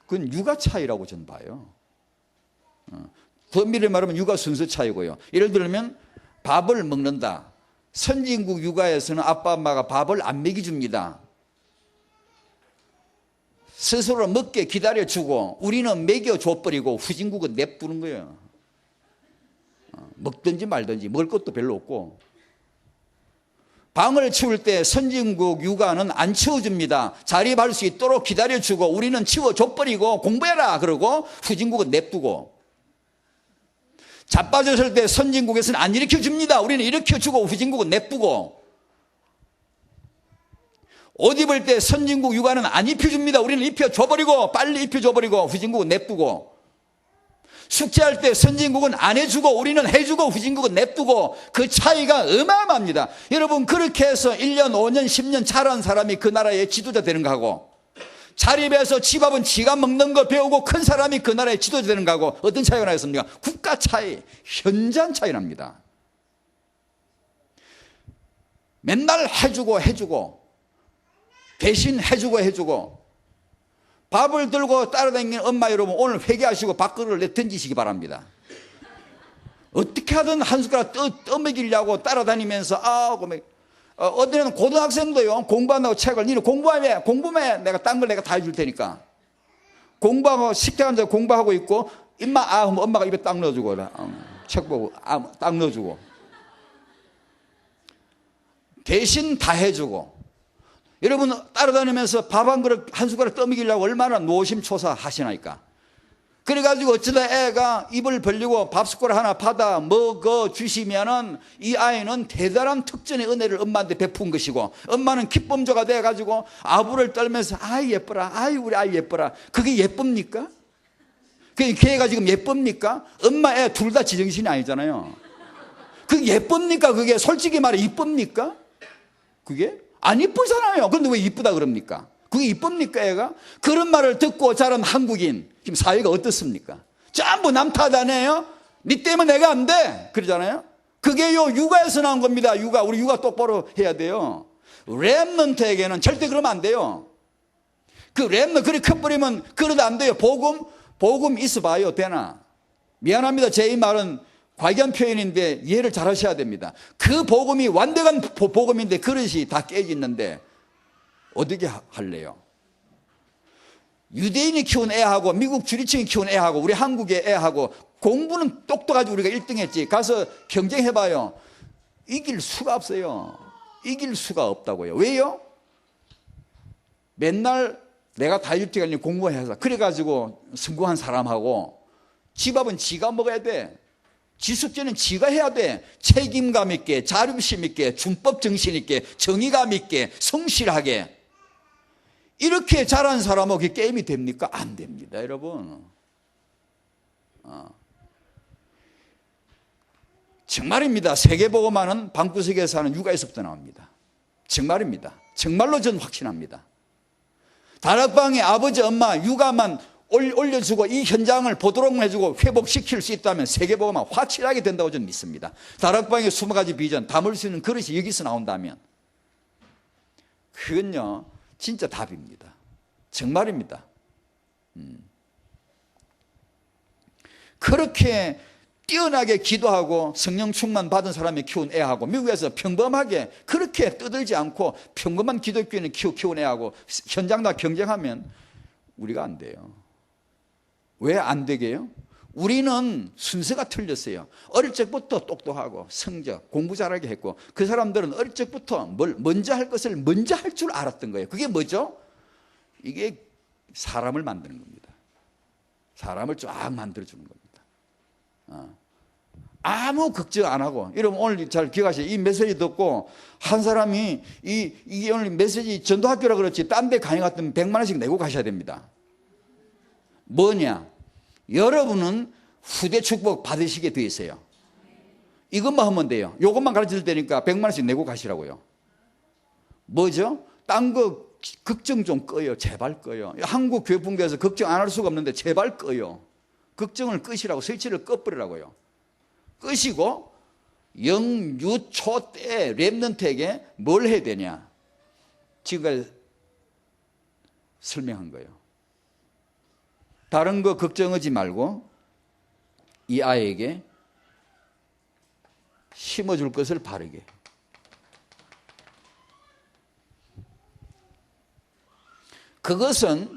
그건 육아 차이라고 저는 봐요. 더 미리 말하면 육아 순서 차이고요. 예를 들면 밥을 먹는다. 선진국 육아에서는 아빠 엄마가 밥을 안 먹여줍니다. 스스로 먹게 기다려주고 우리는 먹여줘버리고 후진국은 냅두는 거예요. 먹든지 말든지 먹을 것도 별로 없고. 방을 치울 때 선진국 육아는 안 치워줍니다. 자립할 수 있도록 기다려주고 우리는 치워줘버리고 공부해라 그러고 후진국은 냅두고. 자빠졌을 때 선진국에서는 안 일으켜줍니다. 우리는 일으켜주고 후진국은 냅두고. 옷 입을 때 선진국 육아는 안 입혀줍니다. 우리는 입혀줘버리고 빨리 입혀줘버리고 후진국은 냅두고. 숙제할 때 선진국은 안 해주고 우리는 해주고 후진국은 냅두고. 그 차이가 어마어마합니다. 여러분 그렇게 해서 1년 5년 10년 자란 사람이 그 나라의 지도자 되는 거하고 자립해서 집밥은 지가 먹는 거 배우고 큰 사람이 그 나라의 지도자 되는 거하고 어떤 차이가 나겠습니까? 국가 차이, 현저한 차이 납니다. 맨날 해주고 대신 해주고 밥을 들고 따라다니는 엄마 여러분 오늘 회개하시고 밥그릇을 내던지시기 바랍니다. 어떻게 하든 한 숟가락 떠먹이려고 따라다니면서 어디는 고등학생도요 공부한다고 책을 니는 공부해 내가 딴 걸 내가 다 해줄 테니까 공부하고 식대 앉아 공부하고 있고 임마 하면 엄마가 입에 딱 넣어주고 책 보고 딱 넣어주고 대신 다 해주고. 여러분 따라다니면서 밥 한 그릇 한 숟가락 떠먹이려고 얼마나 노심초사 하시나이까. 그래가지고 어쩌다 애가 입을 벌리고 밥 숟가락 하나 받아 먹어 주시면은 이 아이는 대단한 특전의 은혜를 엄마한테 베푼 것이고 엄마는 기쁨조가 돼가지고 아부를 떨면서 아이 예뻐라 아이 우리 아이 예뻐라. 그게 예쁩니까? 그 걔가 지금 예쁩니까? 엄마 애 둘 다 지정신이 아니잖아요. 그게 예쁩니까? 그게 솔직히 말해 이쁩니까? 그게? 안 이쁘잖아요. 그런데 왜 이쁘다 그럽니까? 그게 이쁩니까 애가? 그런 말을 듣고 자란 한국인 지금 사회가 어떻습니까? 전부 남 탓하네요. 니 때문에 내가 안 돼 그러잖아요. 그게요 육아에서 나온 겁니다. 육아. 우리 육아 똑바로 해야 돼요. 렘넌트에게는 절대 그러면 안 돼요. 그 렘넌트 그리 커버리면 그러도 안 돼요. 복음 있어봐요 되나? 미안합니다. 제 이 말은 과격한 표현인데 이해를 잘 하셔야 됩니다. 그 복음이 완벽한 복음인데 그릇이 다 깨지는데 어떻게 할래요? 유대인이 키운 애하고 미국 주리층이 키운 애하고 우리 한국의 애하고 공부는 똑똑하지 우리가 1등 했지. 가서 경쟁해봐요. 이길 수가 없어요. 이길 수가 없다고요. 왜요? 맨날 내가 다이어트 관련 공부해서 그래가지고 성공한 사람하고 집밥은 지가 먹어야 돼. 지 숙제는 지가 해야 돼. 책임감 있게 자립심 있게 준법 정신 있게 정의감 있게 성실하게. 이렇게 자란 사람하고 그게 게임이 됩니까? 안 됩니다 여러분. 정말입니다. 세계보고만은 방구석에 사는 육아에서부터 나옵니다. 정말입니다. 정말로 저는 확신합니다. 다락방에 아버지 엄마 육아만 올려주고 이 현장을 보도록 해주고 회복시킬 수 있다면 세계보고만 확실하게 된다고 저는 믿습니다. 다락방의 20가지 비전 담을 수 있는 그릇이 여기서 나온다면 그건요 진짜 답입니다. 정말입니다. 그렇게 뛰어나게 기도하고 성령 충만 받은 사람이 키운 애하고 미국에서 평범하게 그렇게 떠들지 않고 평범한 기독교인을 키운 애하고 현장 다 경쟁하면 우리가 안 돼요. 왜 안 되게요? 우리는 순서가 틀렸어요. 어릴 적부터 똑똑하고 성적 공부 잘하게 했고 그 사람들은 어릴 적부터 먼저 할 것을 먼저 할 줄 알았던 거예요. 그게 뭐죠? 이게 사람을 만드는 겁니다. 사람을 쫙 만들어주는 겁니다. 아무 걱정 안 하고. 여러분 오늘 잘 기억하세요. 이 메시지 듣고 한 사람이 이게 오늘 메시지 전도학교라 그렇지 딴 데 강의 같으면 100만 원씩 내고 가셔야 됩니다. 뭐냐? 여러분은 후대 축복 받으시게 돼 있어요. 이것만 하면 돼요. 이것만 가르칠 테니까 100만 원씩 내고 가시라고요. 뭐죠? 딴 거 걱정 좀 꺼요. 제발 꺼요. 한국 교육분교에서 걱정 안 할 수가 없는데 제발 꺼요. 걱정을 끄시라고 스위치를 꺼버리라고요. 끄시고 영유초 때 렘넌트에게 뭘 해야 되냐? 지금까지 설명한 거예요. 다른 거 걱정하지 말고 이 아이에게 심어줄 것을 바르게. 그것은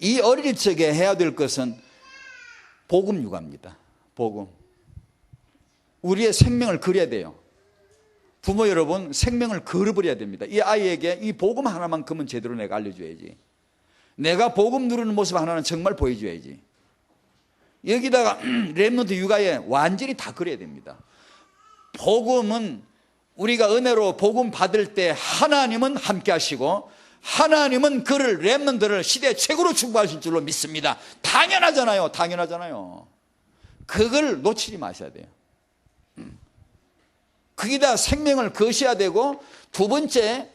이 어릴 적에 해야 될 것은 복음 육아입니다. 복음. 우리의 생명을 걸어야 돼요. 부모 여러분, 생명을 걸어버려야 됩니다. 이 아이에게 이 복음 하나만큼은 제대로 내가 알려줘야지. 내가 복음 누리는 모습 하나는 정말 보여줘야지. 여기다가 렘넌트 육아에 완전히 다 걸어야 됩니다. 복음은 우리가 은혜로 복음 받을 때 하나님은 함께 하시고 하나님은 그를 렘넌트를 시대 최고로 축복하실 줄로 믿습니다. 당연하잖아요. 당연하잖아요. 그걸 놓치지 마셔야 돼요. 거기다 생명을 거셔야 되고, 두 번째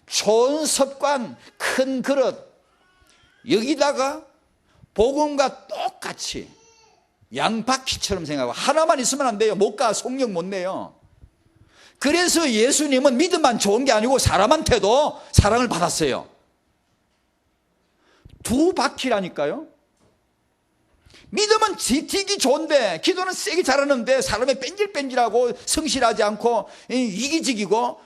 좋은 습관, 큰 그릇, 여기다가 복음과 똑같이 양바퀴처럼 생각하고, 하나만 있으면 안 돼요. 못 가, 속력 못 내요. 그래서 예수님은 믿음만 좋은 게 아니고 사람한테도 사랑을 받았어요. 두 바퀴라니까요. 믿음은 지키기 좋은데, 기도는 세게 잘하는데 사람이 뺀질뺀질하고 성실하지 않고 이기적이고,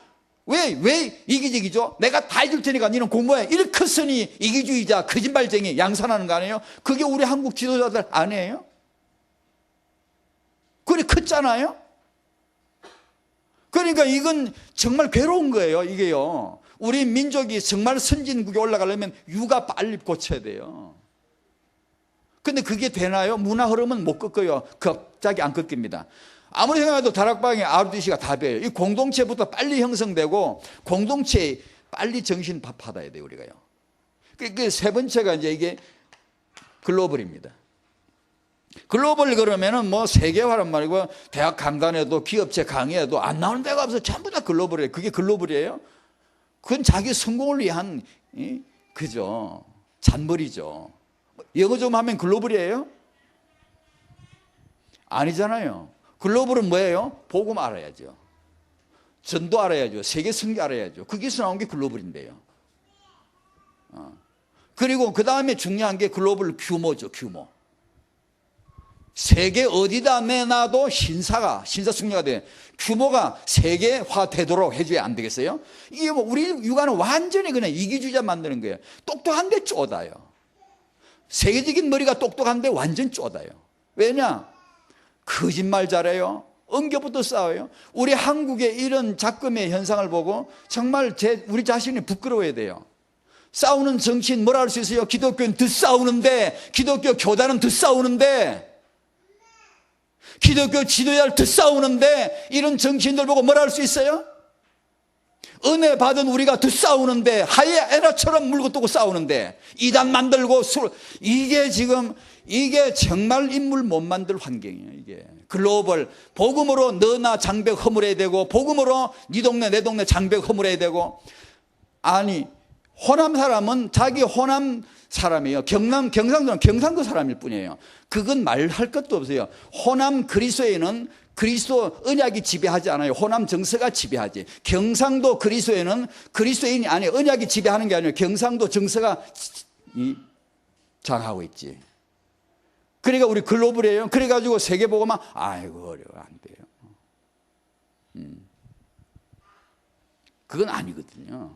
왜 이기적이죠? 내가 다 해줄 테니까 너는 공부해. 이렇게 컸으니 이기주의자, 거짓말쟁이, 양산하는 거 아니에요? 그게 우리 한국 지도자들 아니에요? 그래 컸잖아요? 그러니까 이건 정말 괴로운 거예요. 이게요. 우리 민족이 정말 선진국에 올라가려면 육아 빨리 고쳐야 돼요. 근데 그게 되나요? 문화 흐름은 못 꺾어요. 갑자기 안 꺾입니다. 아무리 생각해도 다락방의 ROTC가 답이에요. 이 공동체부터 빨리 형성되고 공동체에 빨리 정신 받아야 돼요, 우리가요. 그 세 번째가 이제 이게 글로벌입니다. 글로벌 그러면은 뭐 세계화란 말이고, 대학 강단에도 기업체 강의에도 안 나오는 데가 없어. 전부 다 글로벌이에요. 그게 글로벌이에요? 그건 자기 성공을 위한 그죠, 잔머리죠. 영어 좀 하면 글로벌이에요? 아니잖아요. 글로벌은 뭐예요? 복음 알아야죠. 전도 알아야죠. 세계 선교 알아야죠. 거기서 나온 게 글로벌인데요. 그리고 그 다음에 중요한 게 글로벌 규모죠. 규모. 세계 어디다 내놔도 신사숙녀가 돼. 규모가 세계화 되도록 해줘야 안 되겠어요? 이게 뭐 우리 육아는 완전히 그냥 이기주의자 만드는 거예요. 똑똑한데 쪼다요. 세계적인 머리가 똑똑한데 완전 쪼다요. 왜냐? 거짓말 잘해요. 언겨부터 싸워요. 우리 한국의 이런 작금의 현상을 보고 정말 우리 자신이 부끄러워야 돼요. 싸우는 정치인 뭐라 할 수 있어요? 기독교는 더 싸우는데, 기독교 교단은 더 싸우는데, 기독교 지도자를 더 싸우는데, 이런 정치인들 보고 뭐라 할 수 있어요? 은혜 받은 우리가 더 싸우는데, 하이에나처럼 물고 뜨고 싸우는데, 이단 만들고 이게 정말 인물 못 만들 환경이에요. 이게 글로벌 복음으로 너나 장벽 허물어야 되고, 복음으로 네 동네 내 동네 장벽 허물어야 되고. 아니, 호남 사람은 자기 호남 사람이에요. 경상도는 경상도 사람일 뿐이에요. 그건 말할 것도 없어요. 호남 그리스도에는 그리스도 언약이 지배하지 않아요. 호남 정서가 지배하지. 경상도 그리스도에는 그리스도인이 아니에요. 언약이 지배하는 게 아니에요. 경상도 정서가 장하고 있지. 그러니까 우리 글로벌이에요. 그래가지고 세계 보고만 아이고 어려워 안 돼요. 그건 아니거든요.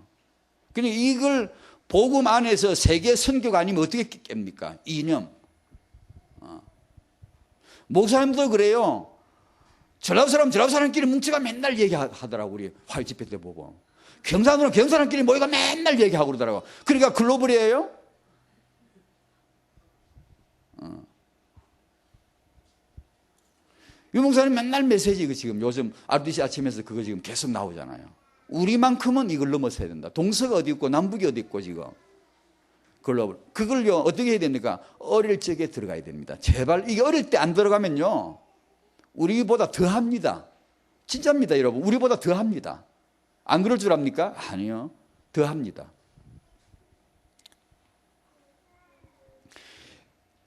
그러니까 이걸 복음 안에서 세계 선교가 아니면 어떻게 깹니까? 이념. 목사님도 그래요. 전라도 사람끼리 뭉치가 맨날 얘기하더라고. 우리 화요 집회 때 보고. 경상도는 경사람끼리 모이가 맨날 얘기하고 그러더라고. 그러니까 글로벌이에요. 유 목사님 맨날 메시지 이거 지금 요즘 RDC 아침에서 그거 지금 계속 나오잖아요. 우리만큼은 이걸 넘어서야 된다. 동서가 어디 있고 남북이 어디 있고 지금. 그걸요 어떻게 해야 됩니까? 어릴 적에 들어가야 됩니다. 제발 이게 어릴 때 안 들어가면요 우리보다 더 합니다. 진짜입니다 여러분. 우리보다 더 합니다. 안 그럴 줄 압니까? 아니요. 더 합니다.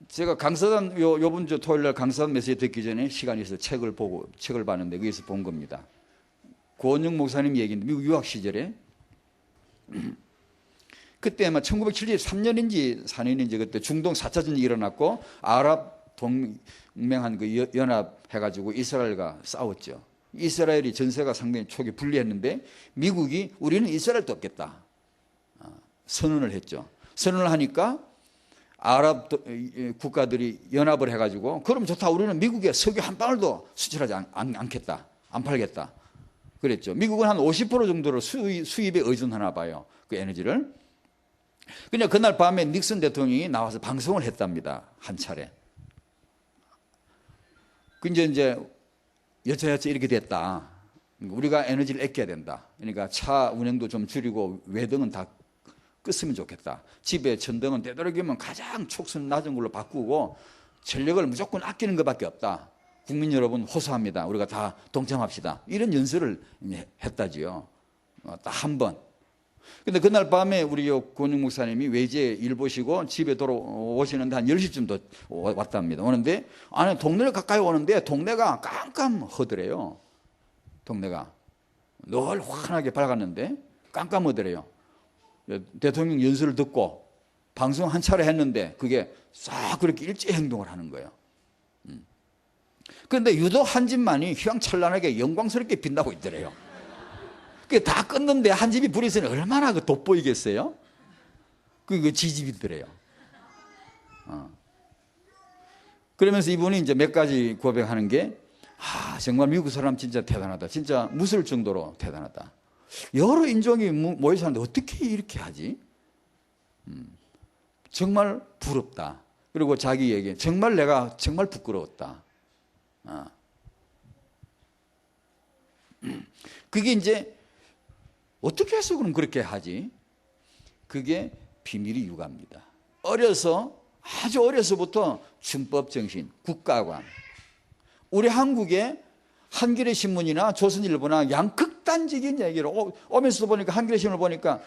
제가 강서단 요번 주 토요일 날 강서단 메시지 듣기 전에 시간이 있어서 책을 봤는데 거기서 본 겁니다. 고원영 목사님 얘기인데 미국 유학 시절에 그때 아마 1973년인지 4년인지 그때 중동 4차 전쟁이 일어났고 아랍 동맹한 그 연합해가지고 이스라엘과 싸웠죠. 이스라엘이 전세가 상당히 초기 불리했는데 미국이 우리는 이스라엘도 없겠다 선언을 했죠. 선언을 하니까 아랍 국가들이 연합을 해가지고 그럼 좋다. 우리는 미국에 석유 한 방울도 수출하지 않겠다. 안 팔겠다. 그랬죠. 미국은 한 50% 정도로 수입에 의존하나 봐요. 그 에너지를. 그냥 그날 밤에 닉슨 대통령이 나와서 방송을 했답니다. 한 차례. 근데 이제 여차여차 이렇게 됐다. 우리가 에너지를 아껴야 된다. 그러니까 차 운행도 좀 줄이고 외등은 다 끄으면 좋겠다. 집에 천등은 되도록이면 가장 촉sun 낮은 걸로 바꾸고 전력을 무조건 아끼는 것밖에 없다. 국민 여러분 호소합니다. 우리가 다 동참합시다. 이런 연설을 했다지요. 딱 한 번. 근데 그날 밤에 우리 권영 목사님이 외제 일 보시고 집에 돌아오시는데 한 10시쯤 더 왔답니다. 오는데 안에 동네를 가까이 오는데 동네가 깜깜하더래요. 동네가 늘 환하게 밝았는데 깜깜하더래요. 대통령 연설을 듣고 방송 한 차례 했는데 그게 싹 그렇게 일제 행동을 하는 거예요. 그런데 유독 한 집만이 휘황찬란하게 영광스럽게 빛나고 있더래요. 그게 다 껐는데 한 집이 불이 있으니 얼마나 그 돋보이겠어요? 그게 지집이더래요. 그러면서 이분이 이제 몇 가지 고백하는 게, 정말 미국 사람 진짜 대단하다. 진짜 무서울 정도로 대단하다. 여러 인종이 모여 사는데 어떻게 이렇게 하지? 정말 부럽다. 그리고 자기 얘기, 정말 내가 정말 부끄러웠다. 그게 이제 어떻게 해서 그럼 그렇게 하지? 그게 비밀이 육아입니다. 아주 어려서부터 준법정신, 국가관. 우리 한국에 한겨레 신문이나 조선일보나 양극단적인 얘기를 오면서 보니까 한겨레 신문을 보니까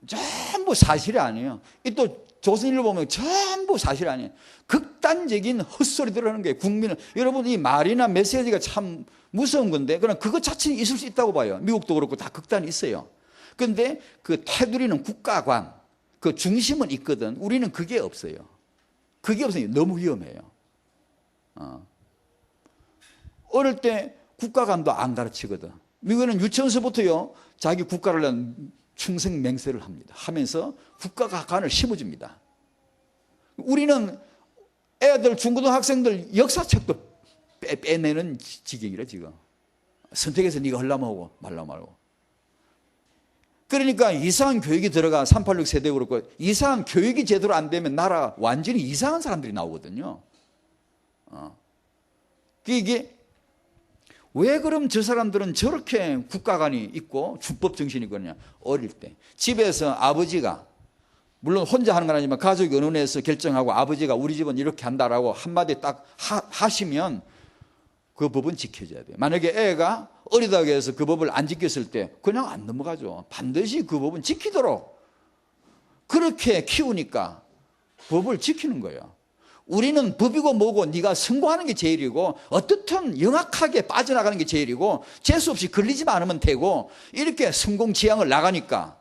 전부 사실이 아니에요. 또 조선일보 보면 전부 사실이 아니에요. 극단적인 헛소리들을 하는 거예요. 국민은. 여러분 이 말이나 메시지가 참 무서운 건데 그럼 그것 자체는 있을 수 있다고 봐요. 미국도 그렇고 다 극단이 있어요. 그런데 그 테두리는 국가관, 그 중심은 있거든. 우리는 그게 없어요. 그게 없어요. 너무 위험해요. 어릴 때 국가관도 안 가르치거든. 미국은 유치원서부터요 자기 국가를 위한 충성맹세를 합니다. 하면서 국가관을 심어줍니다. 우리는 애들 중고등학생들 역사책도 빼내는 지경이라 지금. 선택해서 네가 하려면 하고 말라면 말고. 그러니까 이상한 교육이 들어가 386 세대 그렇고 이상한 교육이 제대로 안 되면 나라 완전히 이상한 사람들이 나오거든요. 이게 왜 그럼 저 사람들은 저렇게 국가관이 있고 주법 정신이 있거든요. 어릴 때 집에서 아버지가 물론 혼자 하는 건 아니지만 가족이 의논해서 결정하고 아버지가 우리 집은 이렇게 한다라고 한마디 딱 하시면 그 법은 지켜져야 돼요. 만약에 애가 어리다고 해서 그 법을 안 지켰을 때 그냥 안 넘어가죠. 반드시 그 법은 지키도록 그렇게 키우니까 법을 지키는 거예요. 우리는 법이고 뭐고 네가 성공하는 게 제일이고 어떻든 영악하게 빠져나가는 게 제일이고 재수없이 걸리지만 않으면 되고 이렇게 성공 지향을 나가니까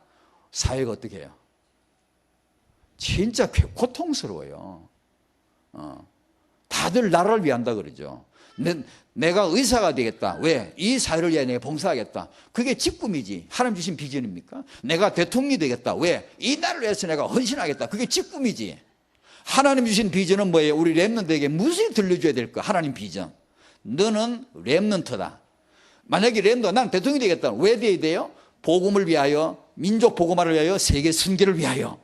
사회가 어떻게 해요? 진짜 고통스러워요. 다들 나라를 위한다 그러죠. 내가 의사가 되겠다. 왜? 이 사회를 위해 내가 봉사하겠다. 그게 직분이지. 하나님 주신 비전입니까? 내가 대통령이 되겠다. 왜? 이 나라를 위해서 내가 헌신하겠다. 그게 직분이지. 하나님 주신 비전은 뭐예요? 우리 렘넌트에게 무엇을 들려줘야 될까? 하나님 비전. 너는 렘넌트다. 만약에 렘넌트, 난 대통령이 되겠다. 왜 돼야 돼요? 복음을 위하여, 민족 복음화를 위하여, 세계 선교를 위하여.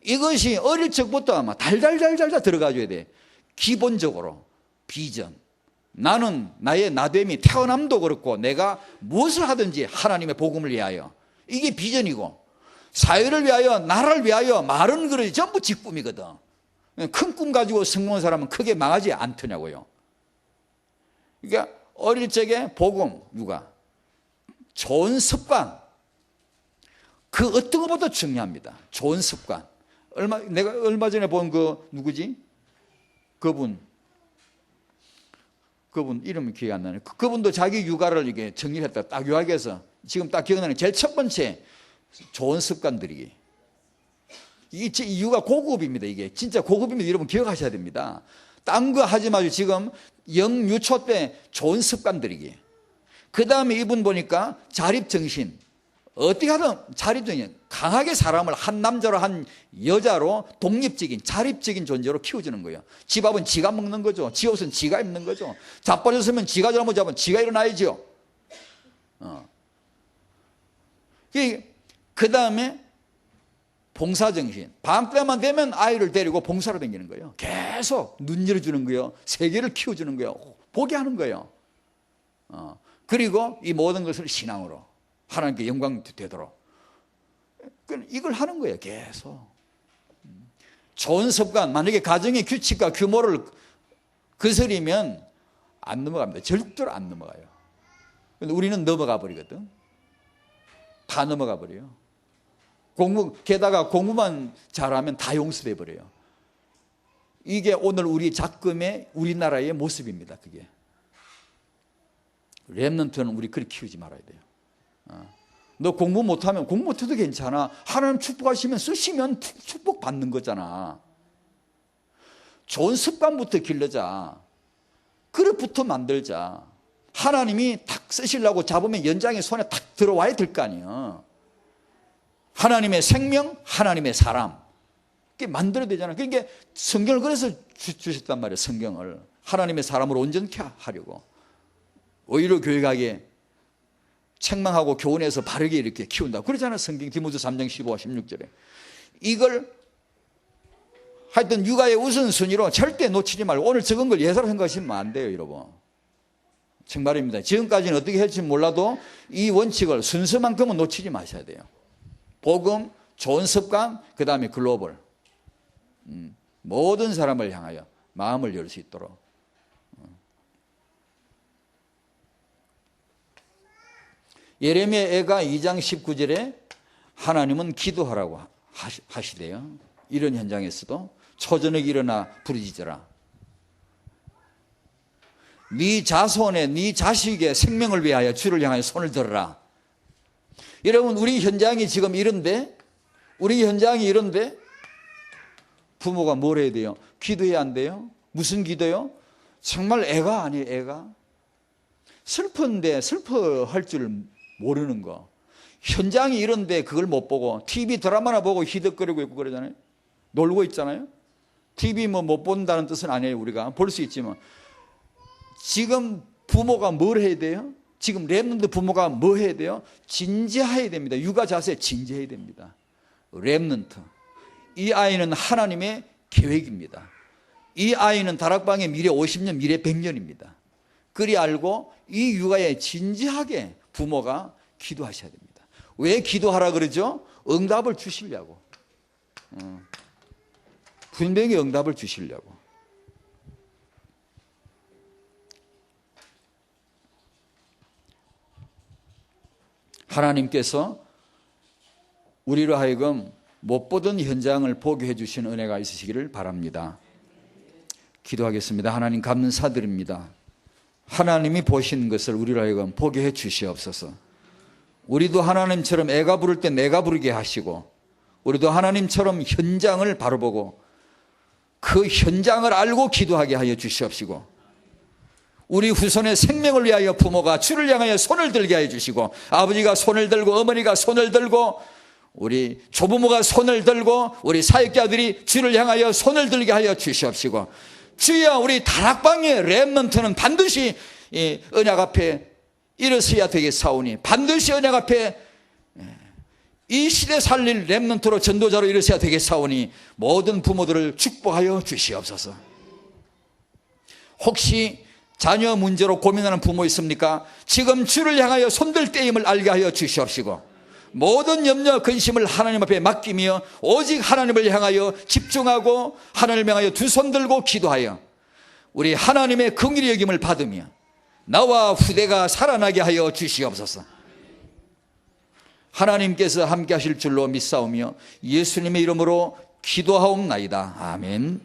이것이 어릴 적부터 아마 달달달달 들어가줘야 돼. 기본적으로 비전. 나는 나의 나됨이 태어남도 그렇고 내가 무엇을 하든지 하나님의 복음을 위하여. 이게 비전이고 사회를 위하여 나라를 위하여 말은 그러지 전부 직분이거든. 큰 꿈 가지고 성공한 사람은 크게 망하지 않더냐고요. 그러니까 어릴 적에 복음, 육아, 좋은 습관 그 어떤 것보다 중요합니다. 좋은 습관. 내가 얼마 전에 본 그 누구지? 그분 이름이 기억이 안 나네. 그분도 자기 육아를 이게 정리했다. 딱 요약해서 지금 딱 기억나는 제일 첫 번째 좋은 습관들이 이게 육아 고급입니다. 이게 진짜 고급입니다. 여러분 기억하셔야 됩니다. 딴 거 하지 마시고 지금 영유초 때 좋은 습관들이기. 그 다음에 이분 보니까 자립정신 어떻게 하든 자립적인 강하게 사람을 한 남자로 한 여자로 독립적인 자립적인 존재로 키워주는 거예요. 지 밥은 지가 먹는 거죠. 지 옷은 지가 입는 거죠. 자빠졌으면 지가 잘못 잡으면 지가 일어나야죠. 그 다음에 봉사정신. 방학 때만 되면 아이를 데리고 봉사로 다니는 거예요. 계속 눈 열어주는 거예요. 세계를 키워주는 거예요. 보게 하는 거예요. 그리고 이 모든 것을 신앙으로 하나님께 영광 되도록 이걸 하는 거예요. 계속. 좋은 습관, 만약에 가정의 규칙과 규모를 거스리면 안 넘어갑니다. 절대로 안 넘어가요. 근데 우리는 넘어가 버리거든. 다 넘어가 버려요. 게다가 공부만 잘하면 다 용서돼 버려요. 이게 오늘 우리 작금의 우리나라의 모습입니다. 그게. 렘넌트는 우리 그렇게 키우지 말아야 돼요. 너 공부 못하면 공부 못해도 괜찮아. 하나님 축복하시면 쓰시면 축복 받는 거잖아. 좋은 습관부터 길러자. 그릇부터 만들자. 하나님이 탁 쓰시려고 잡으면 연장의 손에 탁 들어와야 될 거 아니에요. 하나님의 생명, 하나님의 사람. 그게 만들어야 되잖아요. 그러니까 성경을 그래서 주셨단 말이에요. 성경을. 하나님의 사람으로 온전케 하려고. 오히려 교육하게 책망하고 교훈해서 바르게 이렇게 키운다. 그러잖아요. 성경 디모데 3장 15와 16절에. 이걸 하여튼 육아의 우선순위로 절대 놓치지 말고 오늘 적은 걸 예사로 생각하시면 안 돼요. 여러분. 정말입니다. 지금까지는 어떻게 했을지 몰라도 이 원칙을 순서만큼은 놓치지 마셔야 돼요. 복음, 좋은 습관, 그 다음에 글로벌. 모든 사람을 향하여 마음을 열 수 있도록. 예레미야가 2장 19절에 하나님은 기도하라고 하시대요. 이런 현장에서도 초저녁 일어나 부르짖어라. 네 자손의 네 자식의 생명을 위하여 주를 향하여 손을 들어라. 여러분 우리 현장이 지금 이런데 부모가 뭘 해야 돼요? 기도해야 안 돼요? 무슨 기도요? 정말 애가 아니에요. 애가 슬픈데 슬퍼할 줄 모르는 거. 현장이 이런데 그걸 못 보고 TV 드라마나 보고 희덕거리고 있고 그러잖아요. 놀고 있잖아요. TV 못 본다는 뜻은 아니에요. 우리가 볼 수 있지만 지금 부모가 뭘 해야 돼요? 지금 렘넌트 부모가 뭐 해야 돼요? 진지해야 됩니다. 육아 자세 진지해야 됩니다. 렘넌트. 이 아이는 하나님의 계획입니다. 이 아이는 다락방의 미래 50년, 미래 100년입니다. 그리 알고 이 육아에 진지하게 부모가 기도하셔야 됩니다. 왜 기도하라 그러죠? 응답을 주시려고. 분명히 응답을 주시려고. 하나님께서 우리로 하여금 못 보던 현장을 보게 해주신 은혜가 있으시기를 바랍니다. 기도하겠습니다. 하나님 감사드립니다. 하나님이 보신 것을 우리로 하여금 보게 해 주시옵소서. 우리도 하나님처럼 애가 부를 때 내가 부르게 하시고 우리도 하나님처럼 현장을 바로 보고 그 현장을 알고 기도하게 하여 주시옵시고 우리 후손의 생명을 위하여 부모가 주를 향하여 손을 들게 하여 주시고 아버지가 손을 들고 어머니가 손을 들고 우리 조부모가 손을 들고 우리 사역자들이 주를 향하여 손을 들게 하여 주시옵시고 주여 우리 다락방의 렘넌트는 반드시 언약 앞에 일어서야 되겠사오니 반드시 언약 앞에 이 시대 살릴 렘넌트로 전도자로 일어서야 되겠사오니 모든 부모들을 축복하여 주시옵소서. 혹시 자녀 문제로 고민하는 부모 있습니까? 지금 주를 향하여 손들 때임을 알게 하여 주시옵시고 모든 염려 근심을 하나님 앞에 맡기며 오직 하나님을 향하여 집중하고 하나님을 향하여 두 손 들고 기도하여 우리 하나님의 긍휼의 여김을 받으며 나와 후대가 살아나게 하여 주시옵소서. 하나님께서 함께 하실 줄로 믿사오며 예수님의 이름으로 기도하옵나이다. 아멘.